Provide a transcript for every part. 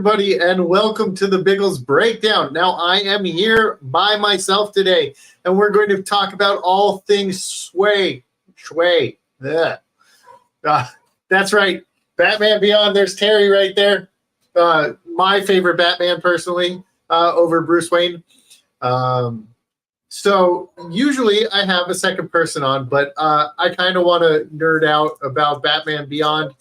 everybody, and welcome to the Biggles Breakdown. Now, I am here by myself today, and we're going to talk about all things Sway. Ugh. That's right. Batman Beyond. There's Terry right there. My favorite Batman, personally, over Bruce Wayne. So usually I have a second person on, but I kind of want to nerd out about Batman Beyond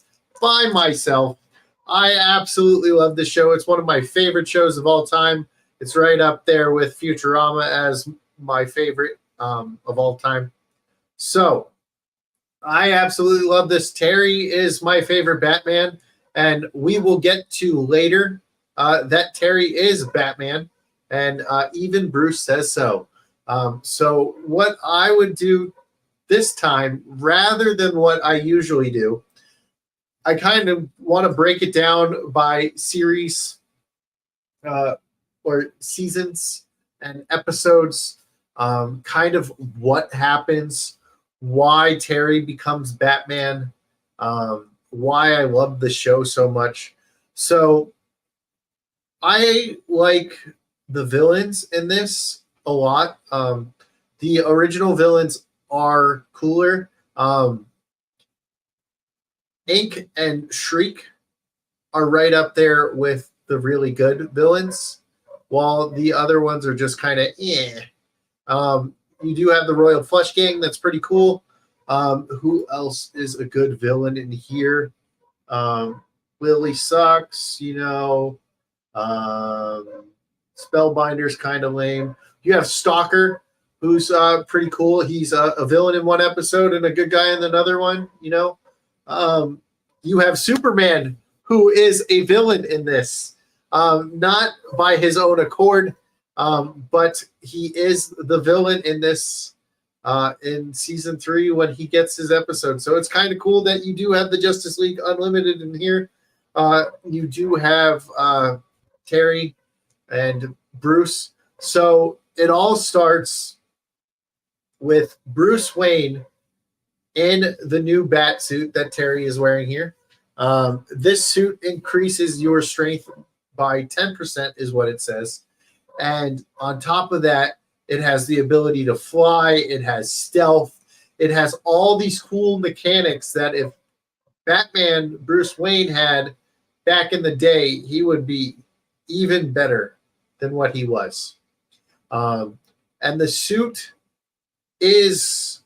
by myself. I absolutely love this show. It's one of my favorite shows of all time. It's right up there with Futurama as my favorite of all time. So I absolutely love this. Terry is my favorite Batman, and we will get to later that Terry is Batman, and even Bruce says so. So what I would do this time, rather than what I usually do, I kind of want to break it down by series or seasons and episodes, kind of what happens, why Terry becomes Batman, why I love the show so much. So I like the villains in this a lot. The original villains are cooler. Ink and Shriek are right up there with the really good villains, while the other ones are just kind of You do have the Royal Flush Gang. That's pretty cool. Who else is a good villain in here? Lily sucks, Spellbinder's kind of lame. You have Stalker, who's pretty cool. He's a villain in one episode and a good guy in another one, You have Superman, who is a villain in this, not by his own accord, but he is the villain in this in season 3 when he gets his episode. So it's kind of cool that you do have the Justice League Unlimited in here. You do have Terry and Bruce. So it all starts with Bruce Wayne in the new bat suit that Terry is wearing here. This suit increases your strength by 10%, is what it says. And on top of that, it has the ability to fly. It has stealth. It has all these cool mechanics that if Batman Bruce Wayne had back in the day, he would be even better than what he was. And the suit is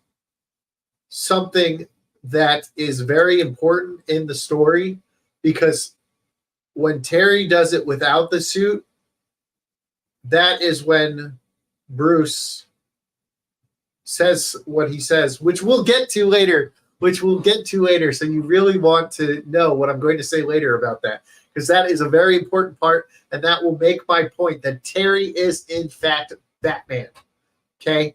something that is very important in the story, because when Terry does it without the suit, that is when Bruce says what he says, which we'll get to later. So you really want to know what I'm going to say later about that, because that is a very important part, and that will make my point that Terry is in fact Batman. Okay?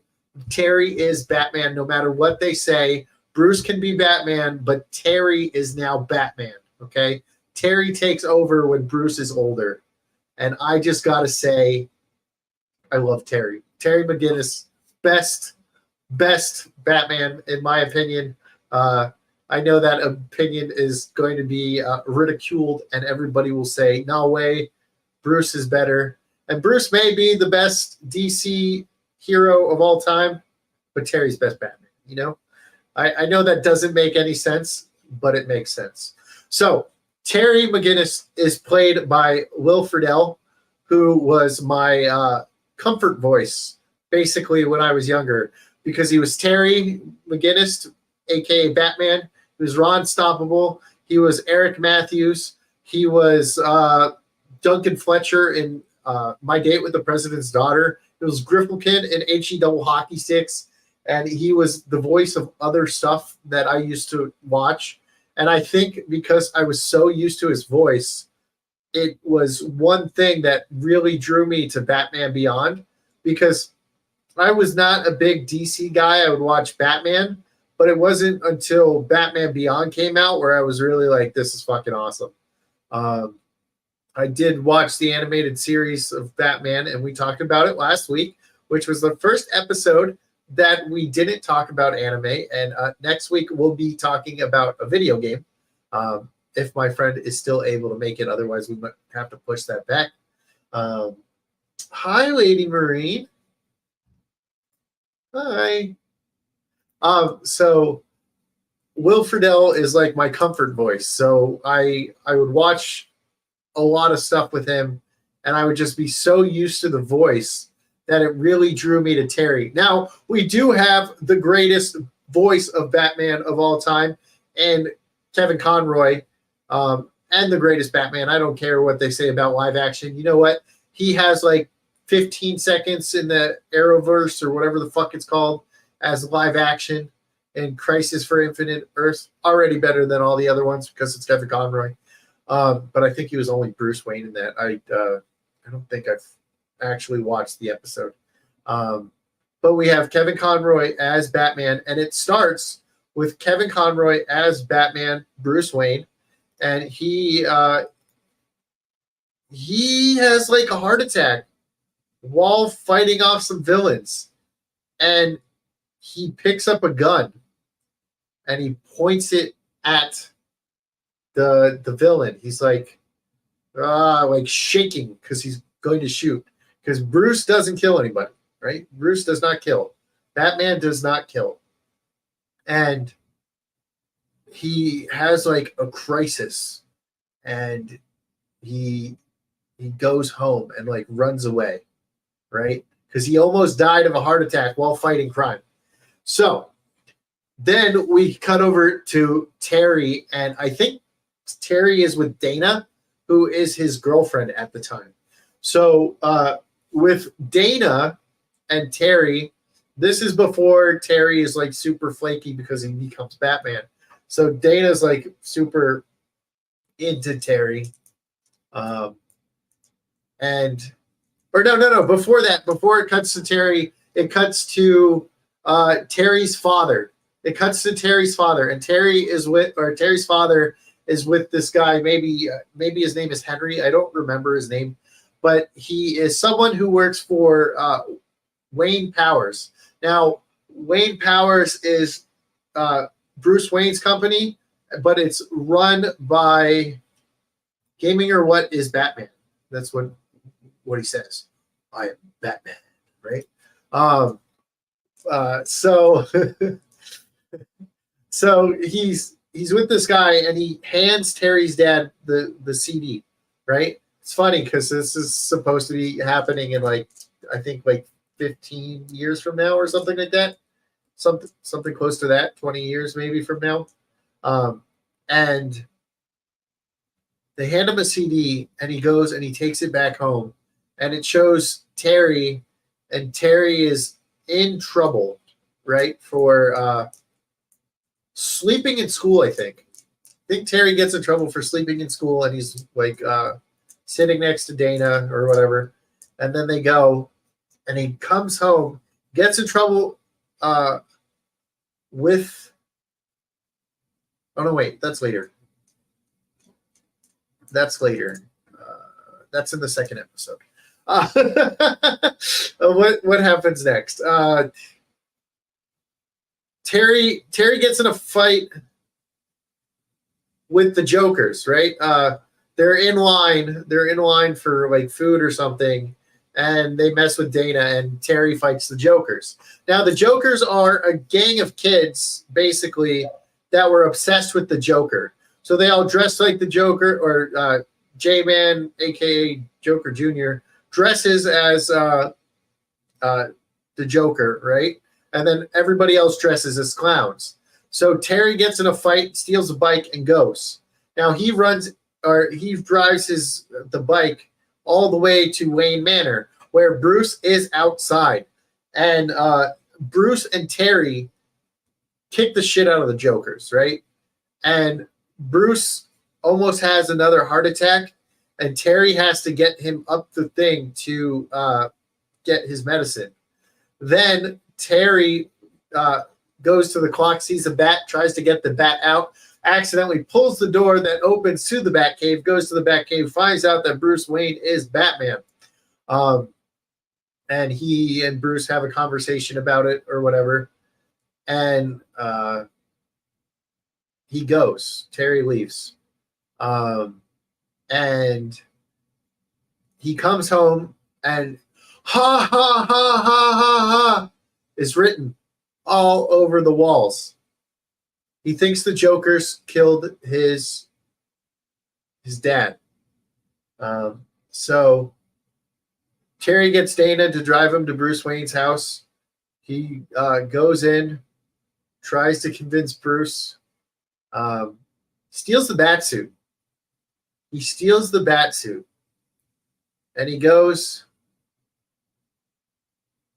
Terry is Batman no matter what they say. Bruce can be Batman, but Terry is now Batman, okay? Terry takes over when Bruce is older. And I just got to say, I love Terry. Terry McGinnis, best Batman, in my opinion. I know that opinion is going to be ridiculed, and everybody will say, no way, Bruce is better. And Bruce may be the best DC hero of all time, but Terry's best Batman, I know that doesn't make any sense, but it makes sense. So Terry McGinnis is played by Will Friedle, who was my comfort voice, basically, when I was younger, because he was Terry McGinnis, a.k.a. Batman. He was Ron Stoppable. He was Eric Matthews. He was Duncan Fletcher in My Date with the President's Daughter. It was Grifflekin in HE Double Hockey Sticks. And he was the voice of other stuff that I used to watch. And I think because I was so used to his voice, it was one thing that really drew me to Batman Beyond, because I was not a big DC guy. I would watch Batman, but it wasn't until Batman Beyond came out where I was really like, this is fucking awesome. I did watch the animated series of Batman, and we talked about it last week, which was the first episode that we didn't talk about anime, and next week we'll be talking about a video game. if my friend is still able to make it. Otherwise, we might have to push that back. Hi, Lady Marine. Hi. So Will Friedle is like my comfort voice. So I would watch a lot of stuff with him, and I would just be so used to the voice that it really drew me to Terry. Now, we do have the greatest voice of Batman of all time, and Kevin Conroy, and the greatest Batman. I don't care what they say about live action. You know what? He has like 15 seconds in the Arrowverse or whatever the fuck it's called as live action in Crisis for Infinite Earth. Already better than all the other ones because it's Kevin Conroy. But I think he was only Bruce Wayne in that. I don't think I've actually watched the episode. But we have Kevin Conroy as Batman, and it starts with Kevin Conroy as Batman, Bruce Wayne, and he has like a heart attack while fighting off some villains, and he picks up a gun and he points it at the villain. He's like shaking because he's going to shoot, because Bruce doesn't kill anybody, right? Bruce does not kill. Batman does not kill. And he has like a crisis, and he goes home and like runs away, right? Because he almost died of a heart attack while fighting crime. So then we cut over to Terry, and I think Terry is with Dana, who is his girlfriend at the time. So with Dana and Terry, this is before Terry is like super flaky because he becomes Batman. So Dana's like super into Terry. No. Before that, before it cuts to Terry, it cuts to Terry's father. It cuts to Terry's father, and Terry's father is with this guy. Maybe his name is Henry. I don't remember his name, but he is someone who works for Wayne Powers. Now, Wayne Powers is Bruce Wayne's company, but it's run by Gaming or What is Batman. That's what he says. I am Batman, right? So he's with this guy, and he hands Terry's dad the CD, right? It's funny because this is supposed to be happening in like, I think like 15 years from now or something like that. Something close to that, 20 years maybe from now. And they hand him a CD, and he goes and he takes it back home, and it shows Terry, and Terry is in trouble, right? For sleeping in school, I think. Terry gets in trouble for sleeping in school, and he's like sitting next to Dana or whatever. And then they go, and he comes home, gets in trouble with. Oh, no, wait, that's later. That's in the second episode. What happens next? Terry gets in a fight with the Jokers, right? They're in line for like food or something, and they mess with Dana, and Terry fights the Jokers. Now, the Jokers are a gang of kids, basically, that were obsessed with the Joker. So they all dress like the Joker, or J-Man, a.k.a. Joker Jr., dresses as the Joker, right? And then everybody else dresses as clowns. So Terry gets in a fight, steals a bike, and goes. Now he drives the bike all the way to Wayne Manor, where Bruce is outside. And Bruce and Terry kick the shit out of the Jokers, right? And Bruce almost has another heart attack, and Terry has to get him up the thing to get his medicine. Then Terry goes to the clock, sees a bat, tries to get the bat out, accidentally pulls the door that opens to the Batcave, goes to the Batcave, finds out that Bruce Wayne is Batman. And he and Bruce have a conversation about it or whatever. And he goes. Terry leaves. And he comes home and ha ha ha ha ha ha is written all over the walls. He thinks the Joker's killed his dad. So Terry gets Dana to drive him to Bruce Wayne's house. He goes in, tries to convince Bruce, steals the bat suit. He steals the bat suit, and he goes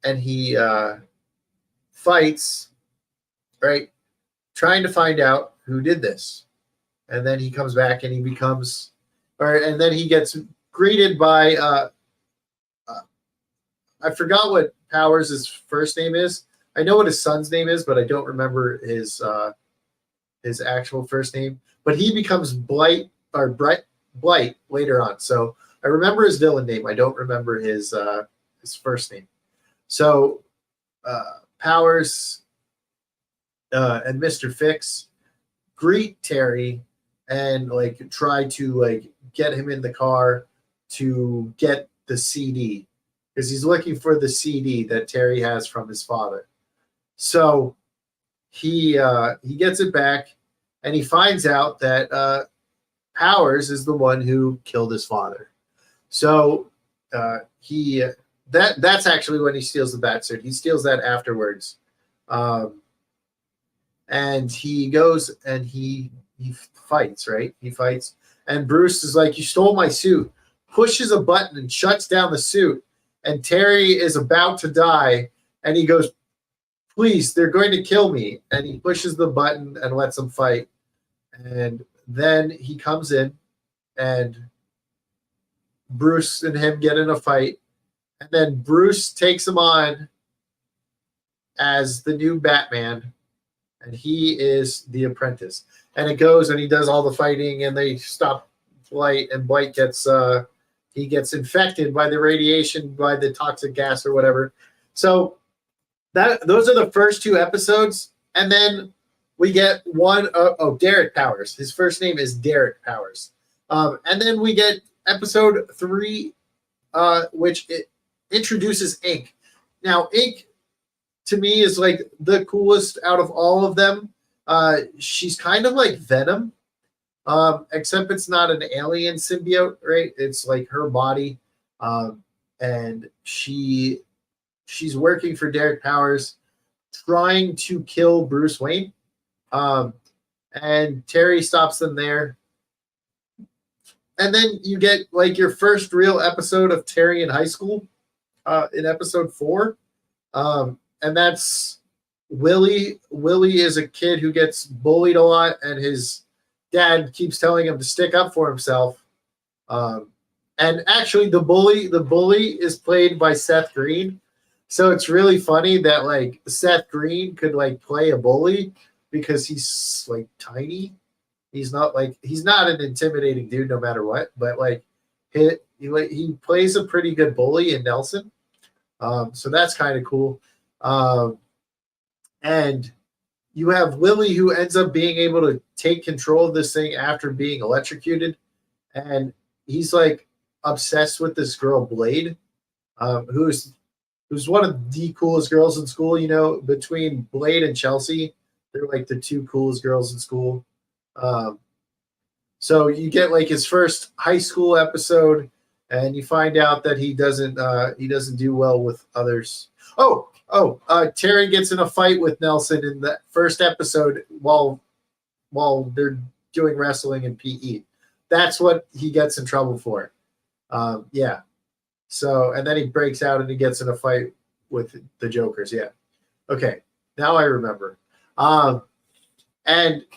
and he fights, right, trying to find out who did this. And then he comes back and he becomes, and then he gets greeted by, I forgot what Powers' first name is. I know what his son's name is, but I don't remember his actual first name. But he becomes Blight later on. So I remember his villain name. I don't remember his first name. So Powers and Mr. Fix greet Terry and like try to like get him in the car to get the CD because he's looking for the CD that Terry has from his father. So he gets it back and he finds out that Powers is the one who killed his father. So that's actually when he steals the bat suit. He steals that afterwards. And he goes and he fights, right? He fights. And Bruce is like, you stole my suit. Pushes a button and shuts down the suit. And Terry is about to die. And he goes, please, they're going to kill me. And he pushes the button and lets them fight. And then he comes in and Bruce and him get in a fight. And then Bruce takes him on as the new Batman. And he is the apprentice. And it goes and he does all the fighting and they stop Blight and Blight gets he gets infected by the radiation, by the toxic gas or whatever. So those are the first two episodes. And then we get Derek Powers. His first name is Derek Powers. And then we get episode 3, which it introduces Ink. Now, Ink, to me, is like the coolest out of all of them. She's kind of like Venom, except it's not an alien symbiote, right? It's like her body. And she's working for Derek Powers, trying to kill Bruce Wayne. And Terry stops them there. And then you get like your first real episode of Terry in high school in episode 4. And that's Willie. Willie is a kid who gets bullied a lot, and his dad keeps telling him to stick up for himself. And actually, the bully is played by Seth Green. So it's really funny that like Seth Green could like play a bully because he's like tiny. He's not an intimidating dude no matter what, but like he plays a pretty good bully in Nelson. So that's kind of cool. And you have Willie who ends up being able to take control of this thing after being electrocuted. And he's like obsessed with this girl, Blade, who's one of the coolest girls in school. You know, between Blade and Chelsea, they're like the two coolest girls in school. So you get like his first high school episode, and you find out that he doesn't do well with others. Terry gets in a fight with Nelson in the first episode while they're doing wrestling in PE. That's what he gets in trouble for. Yeah. So, and then he breaks out and he gets in a fight with the Jokers. Yeah. Okay. Now I remember. And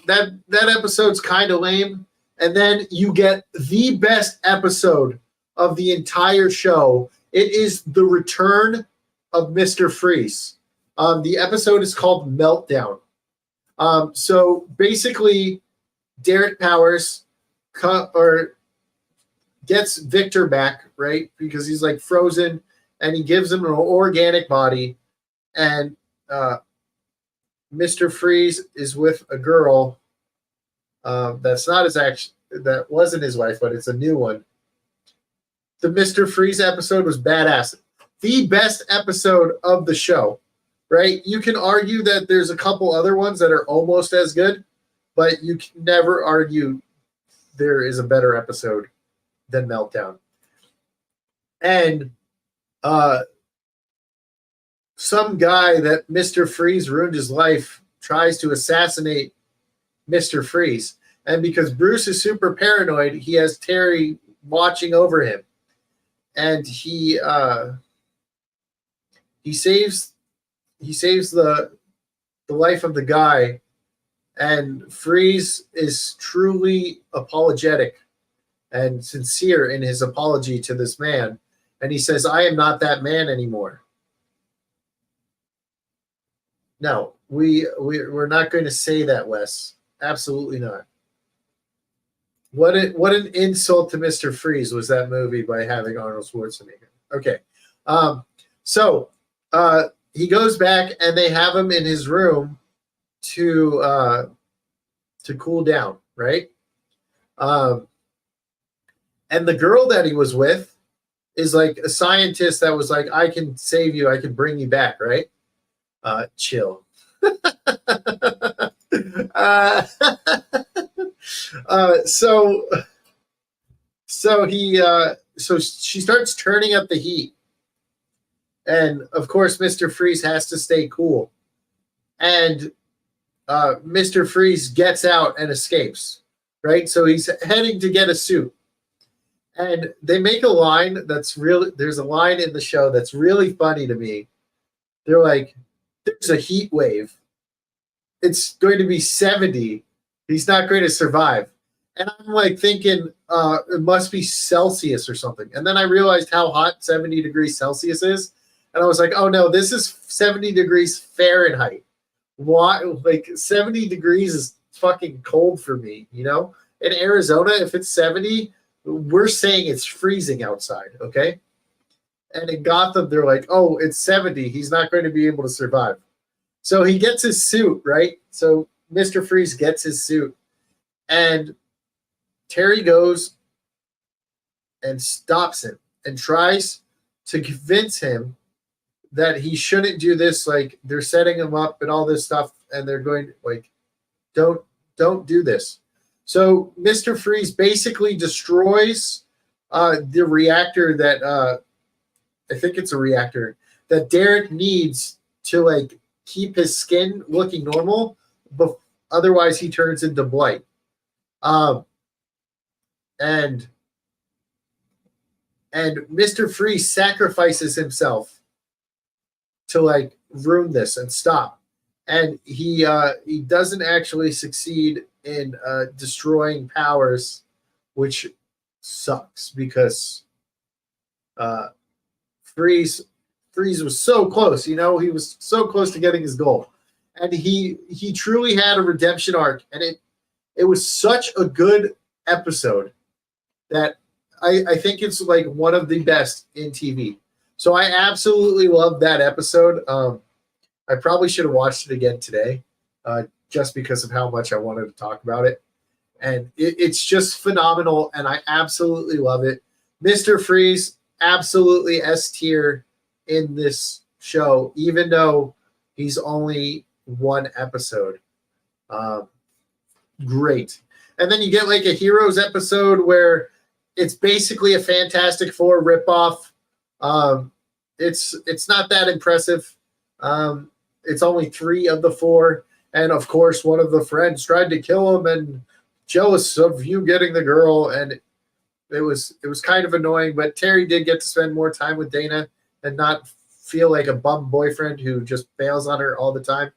that episode's kind of lame. And then you get the best episode of the entire show. It is the return of Mr. Freeze. The episode is called Meltdown. So basically, Derek Powers gets Victor back, right? Because he's like frozen, and he gives him an organic body. And Mr. Freeze is with a girl that's not his that wasn't his wife, but it's a new one. The Mr. Freeze episode was badass. The best episode of the show, right? You can argue that there's a couple other ones that are almost as good, but you can never argue there is a better episode than Meltdown. And some guy that Mr. Freeze ruined his life tries to assassinate Mr. Freeze. And because Bruce is super paranoid, he has Terry watching over him. And he saves the life of the guy, and Freeze is truly apologetic and sincere in his apology to this man, and he says, "I am not that man anymore." No, we're not going to say that, Wes. Absolutely not. What an insult to Mr. Freeze was that movie by having Arnold Schwarzenegger. Okay. So he goes back and they have him in his room to cool down, right? And the girl that he was with is like a scientist that was like, I can save you, I can bring you back, right? Chill. So she starts turning up the heat, and of course Mr. Freeze has to stay cool, and Mr. Freeze gets out and escapes, right? So he's heading to get a suit, and they make a line that's really, there's a line in the show that's really funny to me. They're like, there's a heat wave, it's going to be 70, he's not going to survive. And I'm like thinking, it must be Celsius or something. And then I realized how hot 70 degrees Celsius is. And I was like, oh no, this is 70 degrees Fahrenheit. Why? Like 70 degrees is fucking cold for me, you know? In Arizona, if it's 70, we're saying it's freezing outside, okay? And in Gotham, they're like, oh, it's 70, he's not going to be able to survive. So he gets his suit, right? So Mr. Freeze gets his suit. And Terry goes and stops him and tries to convince him that he shouldn't do this. Like, they're setting him up and all this stuff, and they're going, like, don't do this. So Mr. Freeze basically destroys the reactor that I think it's a reactor that Derek needs to like keep his skin looking normal, but otherwise he turns into Blight. And Mr. Freeze sacrifices himself to like ruin this and stop. And he doesn't actually succeed in destroying Powers, which sucks because Freeze was so close, you know, he was so close to getting his goal. And he truly had a redemption arc, and it was such a good episode that I think it's like one of the best in TV. So I absolutely love that episode. I probably should have watched it again today, just because of how much I wanted to talk about it. And it's just phenomenal, and I absolutely love it. Mr. Freeze, absolutely S tier in this show, even though he's only one episode. Great. And then you get like a Heroes episode where it's basically a Fantastic Four ripoff. It's not that impressive. It's only 3 of the 4. And of course, one of the friends tried to kill him and jealous of you getting the girl. And it was kind of annoying, but Terry did get to spend more time with Dana and not feel like a bum boyfriend who just bails on her all the time.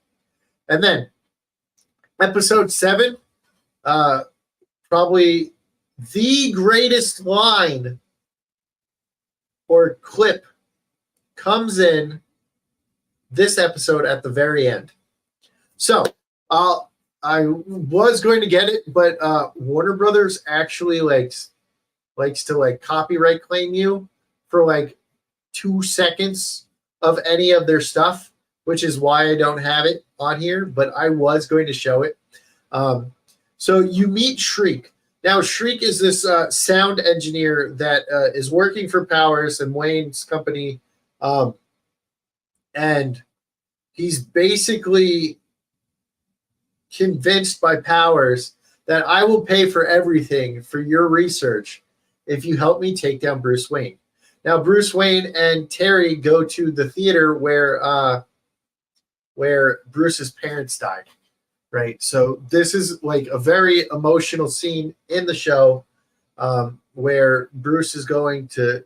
And then episode 7, probably the greatest line or clip comes in this episode at the very end. So I was going to get it, but Warner Brothers actually likes to like copyright claim you for like 2 seconds of any of their stuff, which is why I don't have it on here, but I was going to show it. So you meet Shriek. Now, Shriek is this sound engineer that is working for Powers and Wayne's company, um, and he's basically convinced by Powers that I will pay for everything for your research if you help me take down Bruce Wayne. Now, Bruce Wayne and Terry go to the theater where Bruce's parents died. Right. So this is like a very emotional scene in the show, where Bruce is going to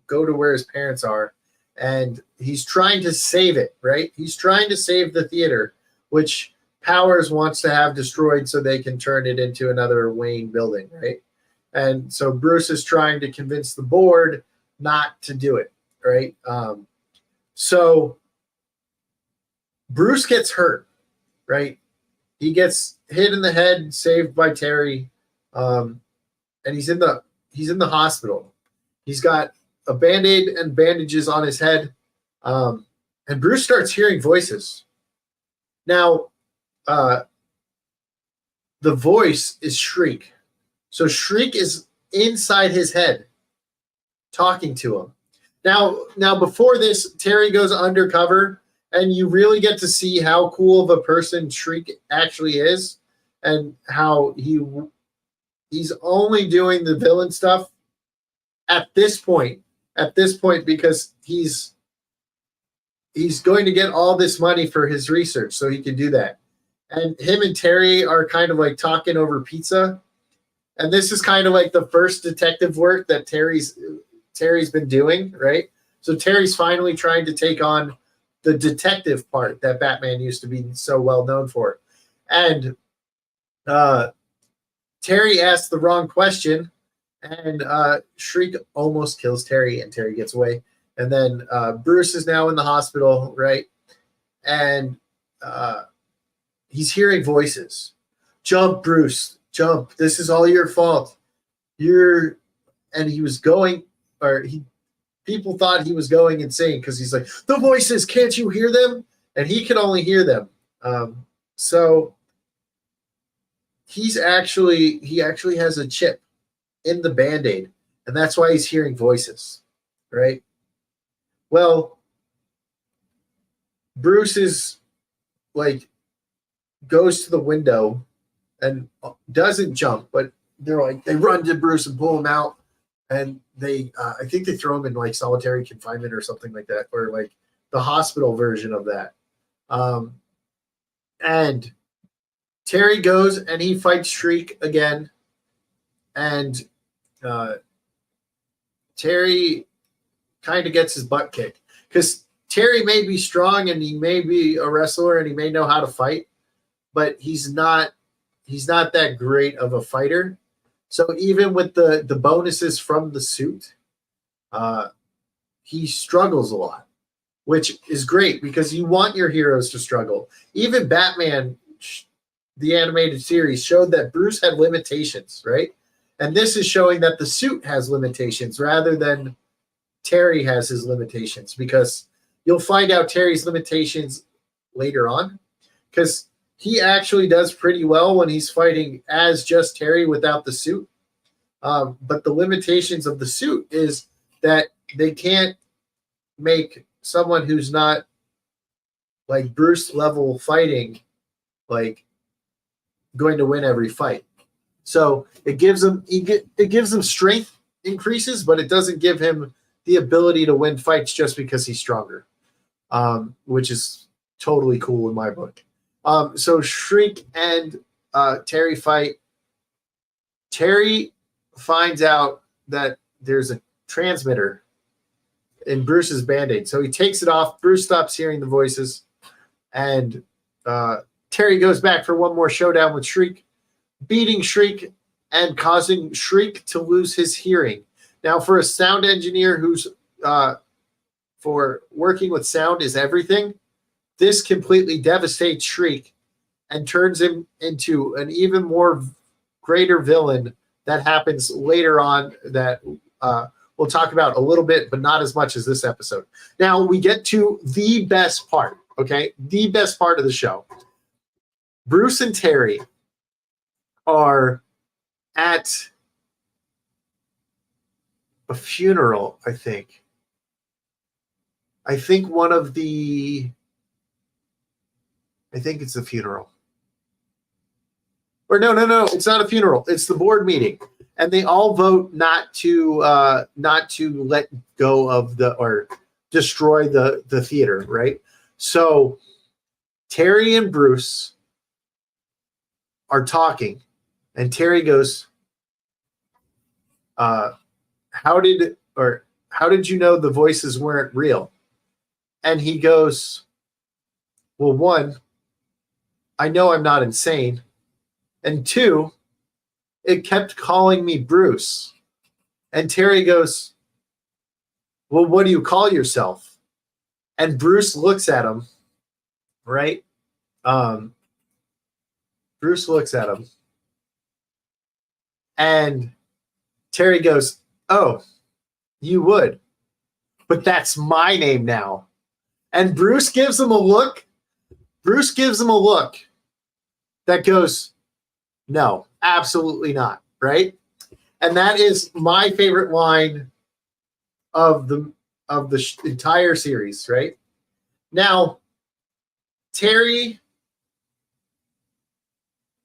go to where his parents are, and he's trying to save it. Right. He's trying to save the theater, which Powers wants to have destroyed so they can turn it into another Wayne building. Right. And so Bruce is trying to convince the board not to do it. Right. So Bruce gets hurt. Right. He gets hit in the head, saved by Terry, and he's in the hospital. He's got a Band-Aid and bandages on his head, and Bruce starts hearing voices. Now, the voice is Shriek. So Shriek is inside his head, talking to him. Now before this, Terry goes undercover. And you really get to see how cool of a person Shriek actually is, and how he's only doing the villain stuff at this point. Because he's going to get all this money for his research, so he can do that. And him and Terry are kind of like talking over pizza, and this is kind of like the first detective work that Terry's been doing, right? So Terry's finally trying to take on the detective part that Batman used to be so well known for. And Terry asked the wrong question, and Shriek almost kills Terry, and Terry gets away. And then Bruce is now in the hospital, right? And he's hearing voices. Jump, Bruce, jump. This is all your fault. And he was going, people thought he was going insane because he's like, the voices, can't you hear them? And he can only hear them. So he actually has a chip in the Band-Aid, and that's why he's hearing voices, right? Well, Bruce is like, goes to the window and doesn't jump, but they run to Bruce and pull him out. And I think they throw him in like solitary confinement or something like that, or like the hospital version of that. And Terry goes and he fights Shriek again. And Terry kind of gets his butt kicked because Terry may be strong and he may be a wrestler and he may know how to fight, but he's not that great of a fighter. So even with the bonuses from the suit, he struggles a lot, which is great because you want your heroes to struggle. Even Batman, the animated series, showed that Bruce had limitations, right? And this is showing that the suit has limitations rather than Terry has his limitations, because you'll find out Terry's limitations later on, because he actually does pretty well when he's fighting as just Terry without the suit. But the limitations of the suit is that they can't make someone who's not like Bruce level fighting like going to win every fight. So it gives him strength increases, but it doesn't give him the ability to win fights just because he's stronger, which is totally cool in my book. So Shriek and Terry fight. Terry finds out that there's a transmitter in Bruce's Band-Aid. So he takes it off. Bruce stops hearing the voices. And Terry goes back for one more showdown with Shriek, beating Shriek and causing Shriek to lose his hearing. Now, for a sound engineer who's for working with sound is everything, this completely devastates Shriek and turns him into an even more greater villain that happens later on that we'll talk about a little bit, but not as much as this episode. Now we get to the best part, okay? The best part of the show. Bruce and Terry are at a funeral, I think. I think it's a funeral. Or no, it's not a funeral. It's the board meeting. And they all vote not to let go of or destroy the theater, right? So Terry and Bruce are talking, and Terry goes, how did you know the voices weren't real? And he goes, well, one, I know I'm not insane. And two, it kept calling me Bruce. And Terry goes, well, what do you call yourself? And Bruce looks at him, right? Bruce looks at him. And Terry goes, oh, you would. But that's my name now. And Bruce gives him a look. Bruce gives him a look that goes, no, absolutely not, right? And that is my favorite line of the entire series, right? Now, Terry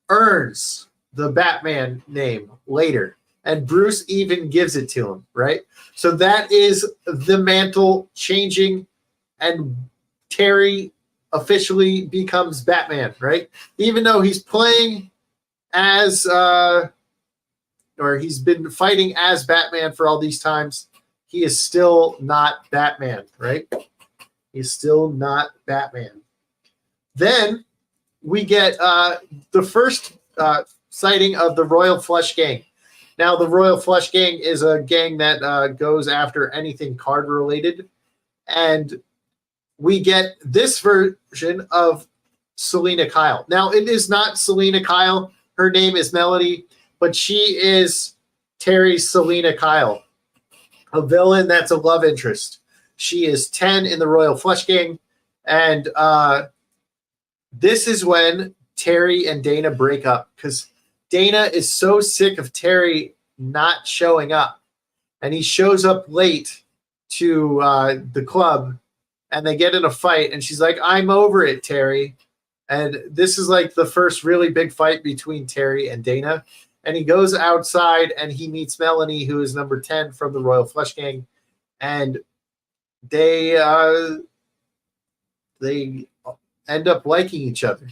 earns the Batman name later, and Bruce even gives it to him, right? So that is the mantle changing, and Terry officially becomes Batman, right? Even though he's playing as or he's been fighting as Batman for all these times, he is still not Batman, right? He's still not Batman. Then we get the first sighting of the Royal Flush Gang. Now, the Royal Flush Gang is a gang that goes after anything card related, and we get this version of Selina Kyle. Now, it is not Selina Kyle. Her name is Melody, but she is Terry's Selina Kyle, a villain that's a love interest. She is 10 in the Royal Flush Gang, and this is when Terry and Dana break up because Dana is so sick of Terry not showing up, and he shows up late to the club, and they get in a fight, and she's like, I'm over it, Terry. And this is like the first really big fight between Terry and Dana. And he goes outside and he meets Melanie, who is number 10 from the Royal Flush Gang. And they end up liking each other.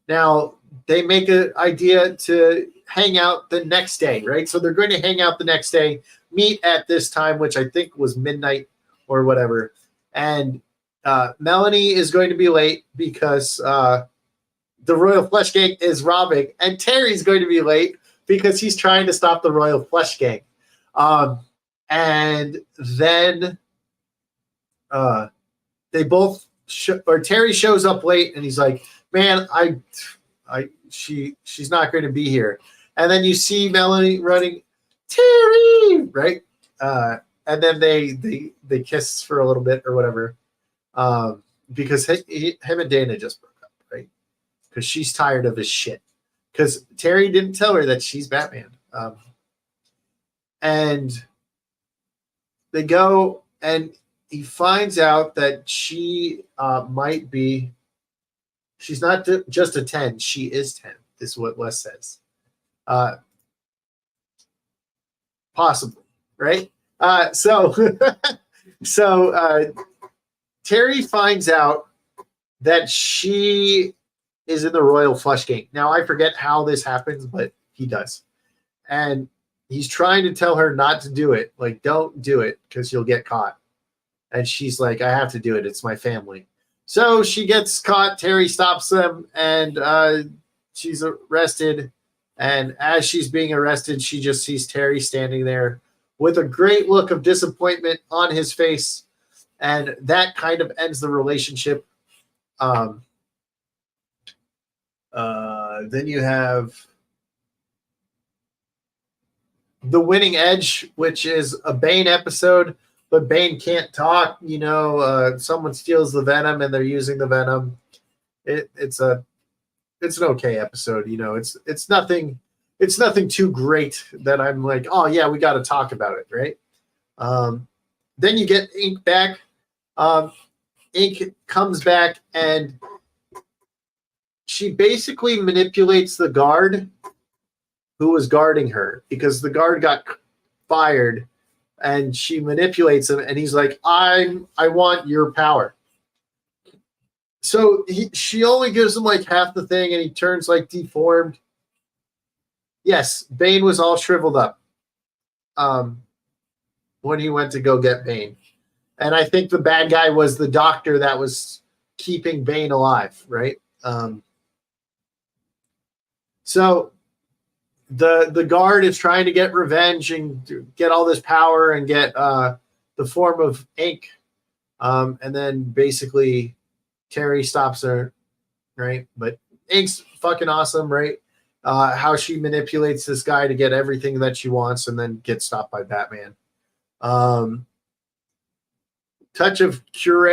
Now, they make an idea to hang out the next day, right? So they're going to hang out the next day, meet at this time, which I think was midnight or whatever. And Melanie is going to be late because the Royal Flush Gang is robbing, and Terry's going to be late because he's trying to stop the Royal Flush Gang. And then they both Terry shows up late, and he's like, "Man, she's not going to be here." And then you see Melanie running, Terry, right? And then they kiss for a little bit or whatever, because him and Dana just broke up, right? Because she's tired of his shit. Because Terry didn't tell her that she's Batman. And they go, and he finds out that she might be, she's not just a 10, she is 10, is what Wes says. Possibly, right? So Terry finds out that she is in the Royal Flush Gang. Now, I forget how this happens, but he does. And he's trying to tell her not to do it. Like, don't do it because you'll get caught. And she's like, I have to do it. It's my family. So she gets caught. Terry stops them, and she's arrested. And as she's being arrested, she just sees Terry standing there with a great look of disappointment on his face. And that kind of ends the relationship. Then you have The Winning Edge, which is a Bane episode, but Bane can't talk. You know, someone steals the venom and they're using the venom. It's an okay episode. You know, it's nothing it's nothing too great that I'm like, oh yeah, we got to talk about it, right? Then you get Ink back. Ink comes back and she basically manipulates the guard who was guarding her because the guard got fired, and she manipulates him, and he's like, I want your power. So she only gives him like half the thing, and he turns like deformed. Yes, Bane was all shriveled up when he went to go get Bane. And I think the bad guy was the doctor that was keeping Bane alive, right? So the guard is trying to get revenge and get all this power and get the form of Ink. And then basically Terry stops her, right? But Ink's fucking awesome, right? How she manipulates this guy to get everything that she wants and then get stopped by Batman. Touch of Cure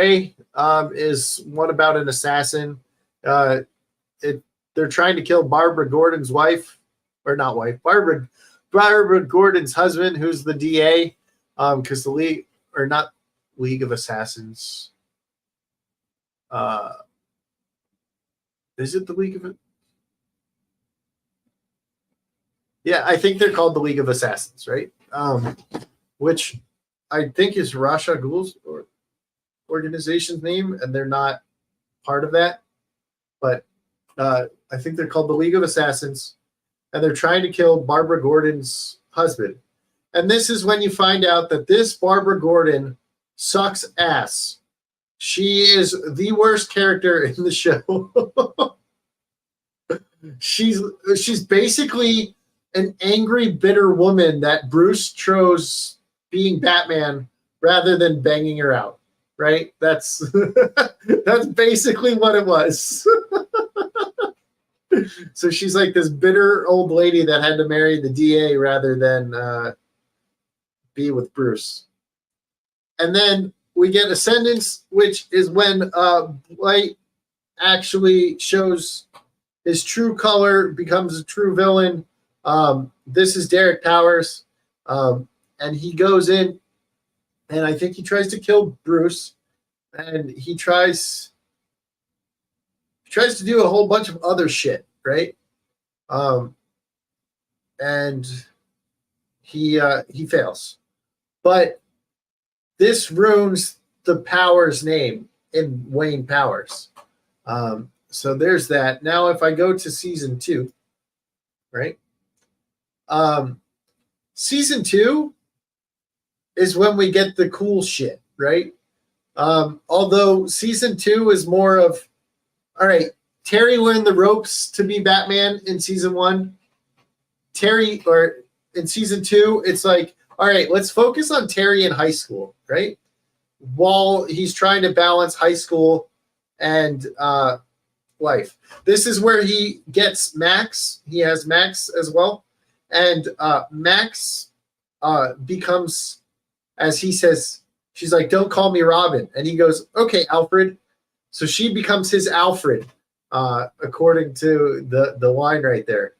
is one about an assassin. They're trying to kill Barbara Gordon's wife, or not wife, Barbara Gordon's husband, who's the DA, because the League, or not League of Assassins. Is it the League of it? Yeah, I think they're called the League of Assassins, right? Which I think is Rasha Ghul's organization's name, and they're not part of that. But I think they're called the League of Assassins, and they're trying to kill Barbara Gordon's husband. And this is when you find out that this Barbara Gordon sucks ass. She is the worst character in the show. She's basically an angry, bitter woman that Bruce chose being Batman rather than banging her out. Right? That's that's basically what it was. So she's like this bitter old lady that had to marry the DA rather than be with Bruce. And then we get Ascendance, which is when Blight actually shows his true color, becomes a true villain. This is Derek Powers, and he goes in, and I think he tries to kill Bruce, and he tries to do a whole bunch of other shit, right? And he fails. But this ruins the Powers name in Wayne Powers. So there's that. Now, if I go to season 2, right? Season 2 is when we get the cool shit, right? Although season 2 is more of, all right, Terry learned the ropes to be Batman in season 1. Or in season 2, it's like, all right, let's focus on Terry in high school, right? While he's trying to balance high school and life. This is where he gets Max. He has Max as well. And Max becomes, as he says, she's like, don't call me Robin. And he goes, okay, Alfred. So she becomes his Alfred, according to the line right there.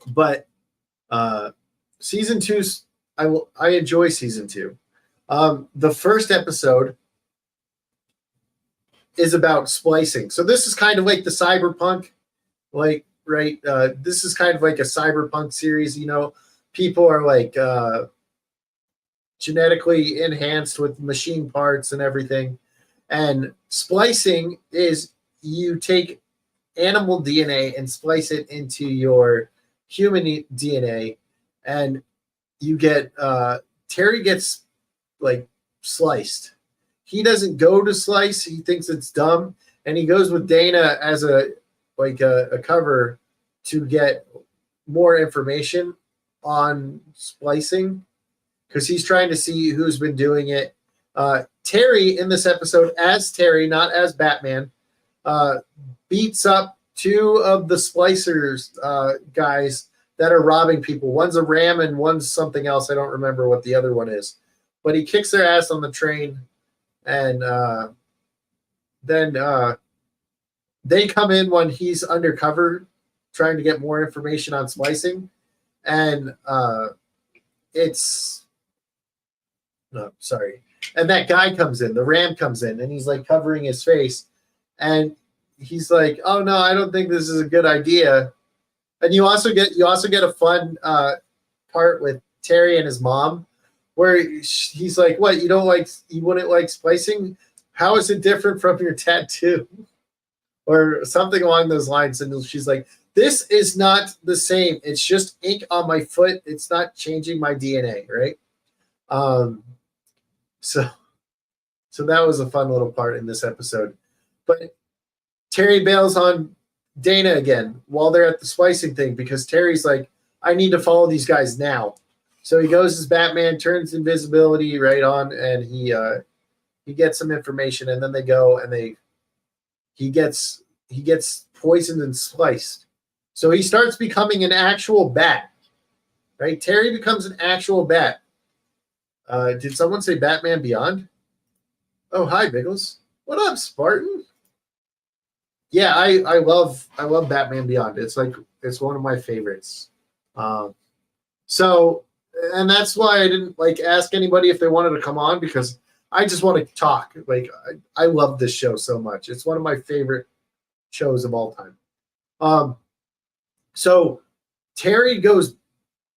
But season 2, I enjoy season 2. The first episode is about splicing. So this is kind of like the cyberpunk, like, right? This is kind of like a cyberpunk series. You know, people are like genetically enhanced with machine parts and everything. And splicing is you take animal DNA and splice it into your human DNA, and you get Terry gets like sliced. He doesn't go to slice. He thinks it's dumb, and he goes with Dana as a cover to get more information on splicing because he's trying to see who's been doing it. Terry in this episode, as Terry, not as Batman, beats up 2 of the splicers guys that are robbing people. One's a ram and one's something else. I don't remember what the other one is. But he kicks their ass on the train, and then they come in when he's undercover trying to get more information on splicing, and it's no, sorry. And that guy comes in, the Ram comes in, and he's like covering his face, and he's like, "Oh no, I don't think this is a good idea." And you also get a fun part with Terry and his mom, where he's like, "What, you wouldn't like splicing? How is it different from your tattoo?" Or something along those lines. And she's like, "This is not the same. It's just ink on my foot. It's not changing my DNA," right? So that was a fun little part in this episode. But Terry bails on Dana again while they're at the splicing thing because Terry's like, "I need to follow these guys now." So he goes as Batman, turns invisibility right on, and he gets some information, and then they go and he gets poisoned and spliced. So he starts becoming an actual bat. Right? Terry becomes an actual bat. Did someone say Batman Beyond? Oh, hi, Biggles. What up, Spartan? Yeah, I love Batman Beyond. It's one of my favorites. So, and that's why I didn't ask anybody if they wanted to come on, because I just want to talk. I love this show so much. It's one of my favorite shows of all time. So Terry goes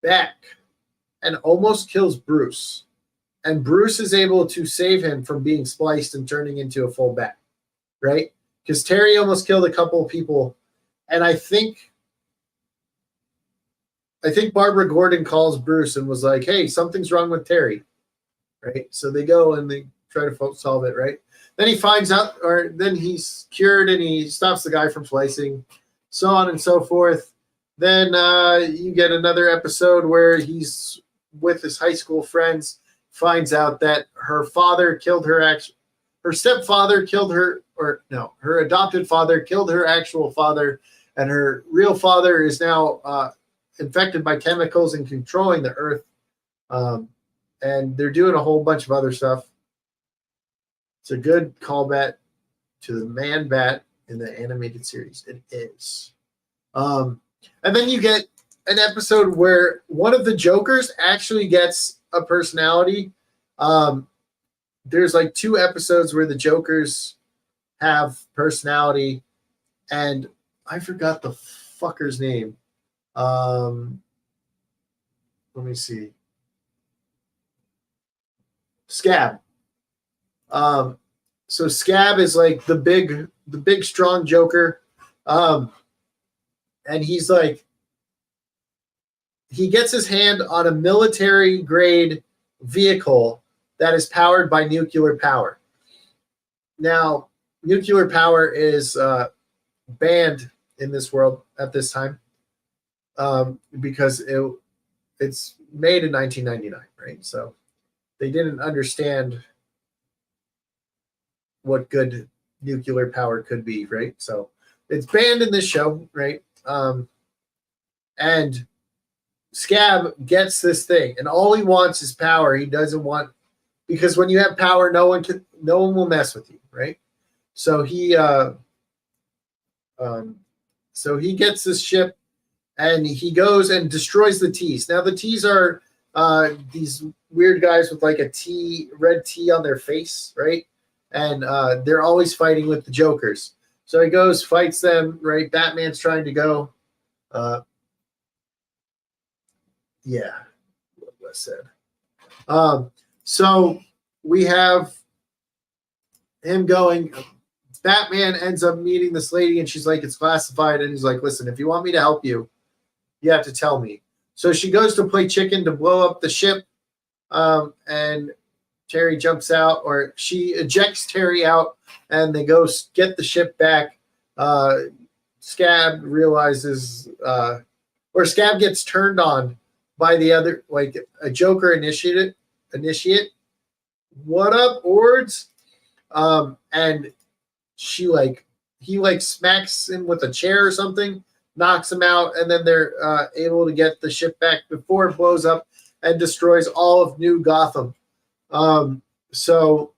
back and almost kills Bruce. And Bruce is able to save him from being spliced and turning into a full bat, right? Because Terry almost killed a couple of people, and I think Barbara Gordon calls Bruce and was like, "Hey, something's wrong with Terry," right? So they go and they try to solve it, right? Then he finds out, or then he's cured and he stops the guy from splicing, so on and so forth. Then you get another episode where he's with his high school friends, finds out that her father killed her her stepfather killed her, or no, her adopted father killed her actual father, and her real father is now infected by chemicals and controlling the earth. And they're doing a whole bunch of other stuff. It's a good callback to the Man Bat in the animated series. It is. And then you get an episode where one of the Jokers actually gets a personality. There's 2 episodes where the Jokers have personality, and I forgot the fucker's name. Let me see. Scab. So Scab is the big strong Joker. And he's he gets his hand on a military grade vehicle that is powered by nuclear power. Now, nuclear power is banned in this world at this time because it's made in 1999, right? So they didn't understand what good nuclear power could be, right? So it's banned in this show, right? And Scab gets this thing, and all he wants is power. He doesn't want, because when you have power, no one will mess with you, right? So he gets this ship, and he goes and destroys the T's. Now the T's are these weird guys with a red T on their face, right? And they're always fighting with the Jokers. So he goes, fights them, right? Batman's trying to go. Yeah, what Wes said. So we have him going. Batman ends up meeting this lady, and she's like, "It's classified." And he's like, "Listen, if you want me to help you, you have to tell me." So she goes to play chicken to blow up the ship, and Terry jumps out, or she ejects Terry out, and they go get the ship back. Scab realizes, or Scab gets turned on by the other, a Joker initiate. What up, Ords? And he smacks him with a chair or something, knocks him out, and then they're able to get the ship back before it blows up and destroys all of New Gotham. So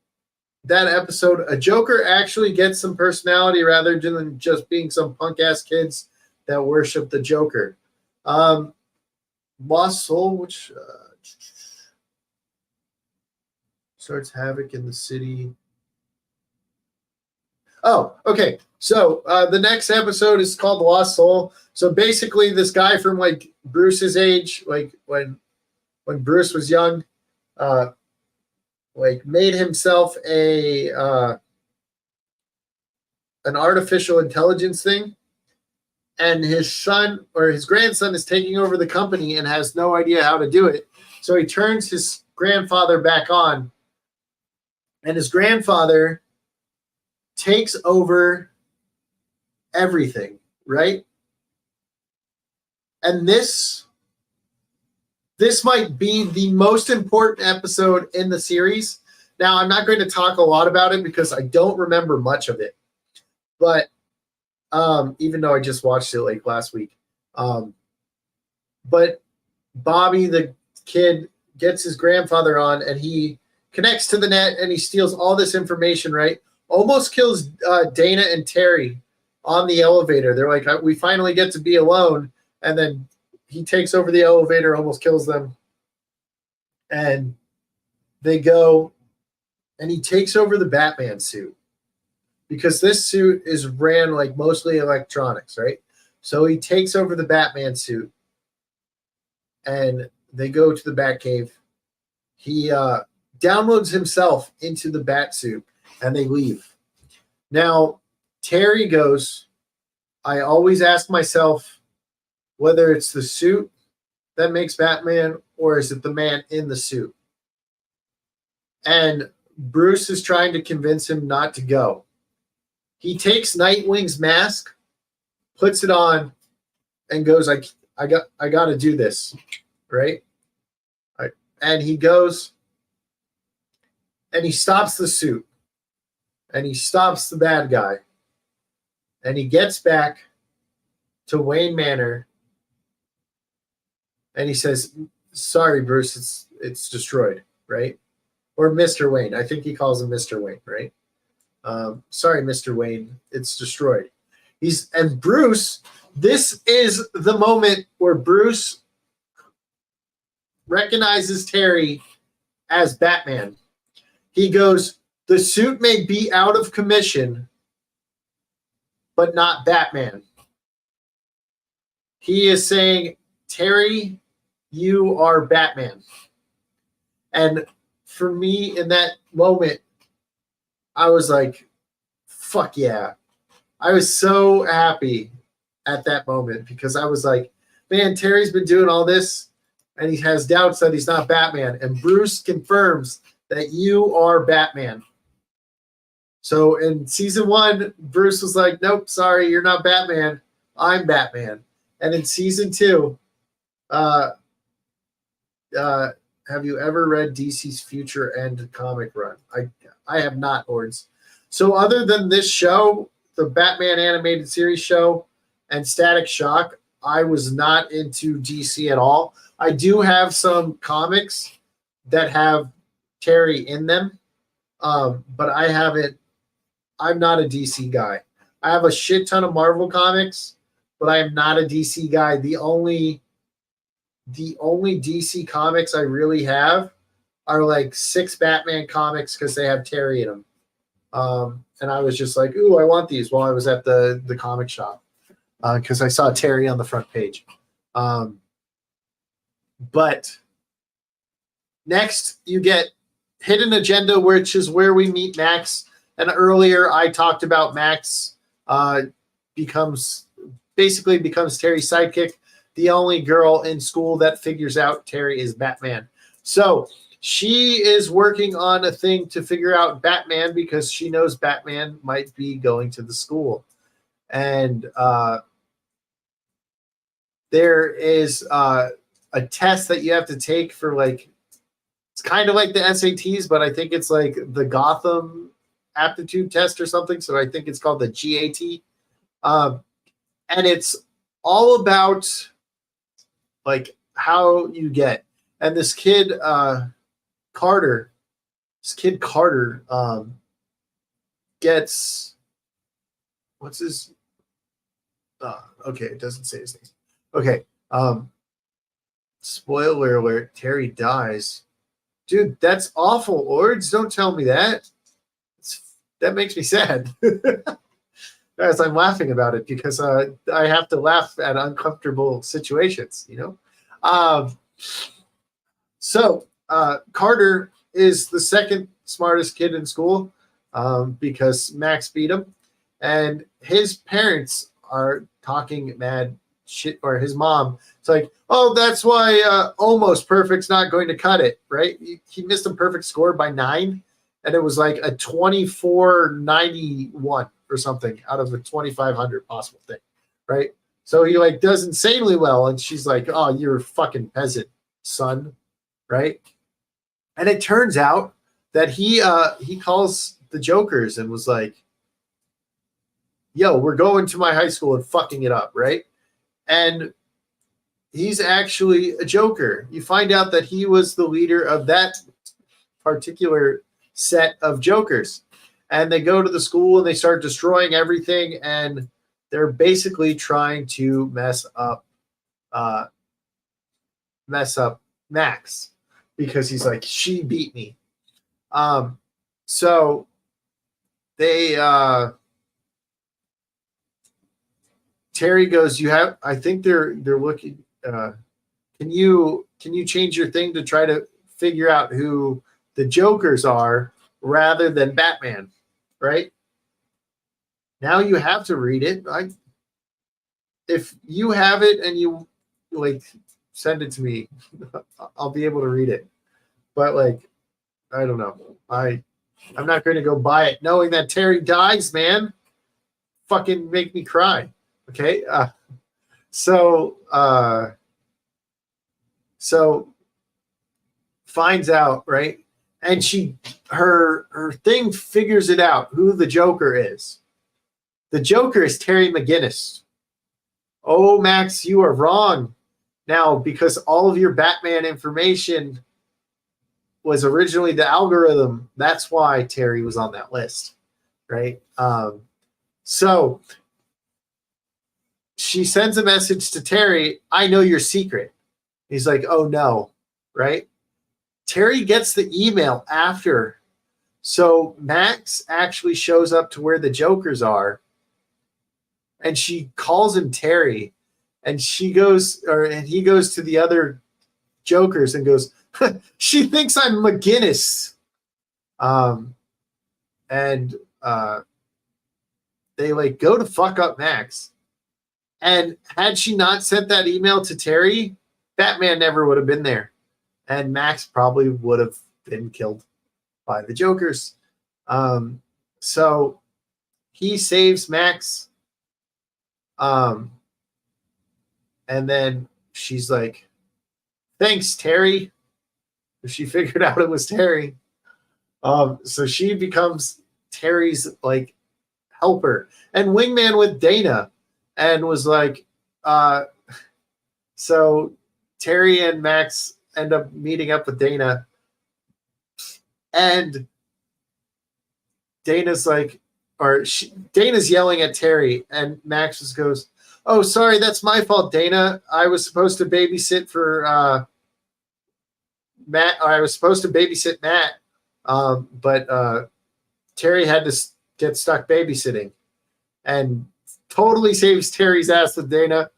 that episode, a Joker actually gets some personality rather than just being some punk ass kids that worship the Joker. Lost Soul, which starts havoc in the city. Oh, okay. So the next episode is called The Lost Soul. So basically, this guy from like Bruce's age, like when Bruce was young, like made himself an artificial intelligence thing, and his son or his grandson is taking over the company and has no idea how to do it. So he turns his grandfather back on, and his grandfather takes over everything, right? And this might be the most important episode in the series. Now, I'm not going to talk a lot about it because I don't remember much of it. But even though I just watched it like last week. But Bobby, the kid, gets his grandfather on and he connects to the net and he steals all this information, right? Almost kills Dana and Terry on the elevator. They're like, we finally get to be alone. And then he takes over the elevator, almost kills them. And they go and he takes over the Batman suit. Because this suit is ran like mostly electronics, right? So he takes over the Batman suit and they go to the Batcave. He downloads himself into the Bat suit and they leave. Now, Terry goes, I always ask myself whether it's the suit that makes Batman or is it the man in the suit? And Bruce is trying to convince him not to go. He takes Nightwing's mask, puts it on, and goes, I got to do this, right? And he goes and he stops the suit and he stops the bad guy and he gets back to Wayne Manor and he says, sorry, Bruce, it's destroyed, right? Or Mr. Wayne. I think he calls him Mr. Wayne, right? Sorry, Mr. Wayne, it's destroyed. And Bruce, this is the moment where Bruce recognizes Terry as Batman. He goes, the suit may be out of commission, but not Batman. He is saying, Terry, you are Batman. And for me, in that moment, I was like, fuck yeah. I was so happy at that moment because I was like, man, Terry's been doing all this and he has doubts that he's not Batman. And Bruce confirms that you are Batman. So in season 1, Bruce was like, nope, sorry, you're not Batman. I'm Batman. And in season 2, have you ever read DC's Future End comic run? I have not, Hordes. So other than this show, the Batman animated series show, and Static Shock, I was not into DC at all. I do have some comics that have Terry in them, but I'm not a DC guy. I have a shit ton of Marvel comics, but I am not a DC guy. The only DC comics I really have are like 6 Batman comics because they have Terry in them. And I was just like, ooh, I want these while I was at the comic shop because I saw Terry on the front page. But next, you get Hidden Agenda, which is where we meet Max. And earlier, I talked about Max becomes Terry's sidekick, the only girl in school that figures out Terry is Batman. So she is working on a thing to figure out Batman because she knows Batman might be going to the school. And there is a test that you have to take for it's kind of like the SATs, but I think it's like the Gotham aptitude test or something. So I think it's called the GAT. And it's all about how you get. And this kid, Carter gets, what's his, Okay, it doesn't say his name. Okay. Spoiler alert, Terry dies. Dude, that's awful. Ords, don't tell me that. That makes me sad. As I'm laughing about it because I have to laugh at uncomfortable situations, you know? So Carter is the second smartest kid in school because Max beat him. And his parents are talking mad shit, or his mom. It's like, oh, that's why almost perfect's not going to cut it, right? He missed a perfect score by 9, and it was like a 2491 or something out of a 2500 possible thing, right? So he like does insanely well, and she's like, oh, you're a fucking peasant, son, right? And it turns out that he calls the Jokers and was like, yo, we're going to my high school and fucking it up, right? And he's actually a Joker. You find out that he was the leader of that particular set of Jokers. And they go to the school and they start destroying everything, and they're basically trying to mess up Max because he's like, she beat me. So they Terry goes, you have, I think they're looking, can you change your thing to try to figure out who the Jokers are rather than Batman, right? Now you have to read it. If you have it and you like send it to me, I'll be able to read it. But like, I don't know. I'm not going to go buy it knowing that Terry dies, man. Fucking make me cry. Okay. So finds out, right? And her thing figures it out who the Joker is. The Joker is Terry McGinnis. Oh, Max, you are wrong. Now, because all of your Batman information was originally the algorithm, that's why Terry was on that list, right? So she sends a message to Terry, I know your secret. He's like, oh no, right? Terry gets the email after. So Max actually shows up to where the Jokers are, and she calls him Terry, and he goes to the other Jokers and goes, she thinks I'm McGinnis. And they like go to fuck up Max. And had she not sent that email to Terry, Batman never would have been there. And Max probably would have been killed by the Jokers. So he saves Max. And then she's like, thanks, Terry. She figured out it was Terry. So she becomes Terry's like helper and wingman with Dana, and was like, so Terry and Max end up meeting up with Dana, and Dana's like, Dana's yelling at Terry, and Max just goes, oh, sorry, that's my fault, Dana. I was supposed to babysit for Matt. I was supposed to babysit Matt, but Terry had to get stuck babysitting, and totally saves Terry's ass with Dana.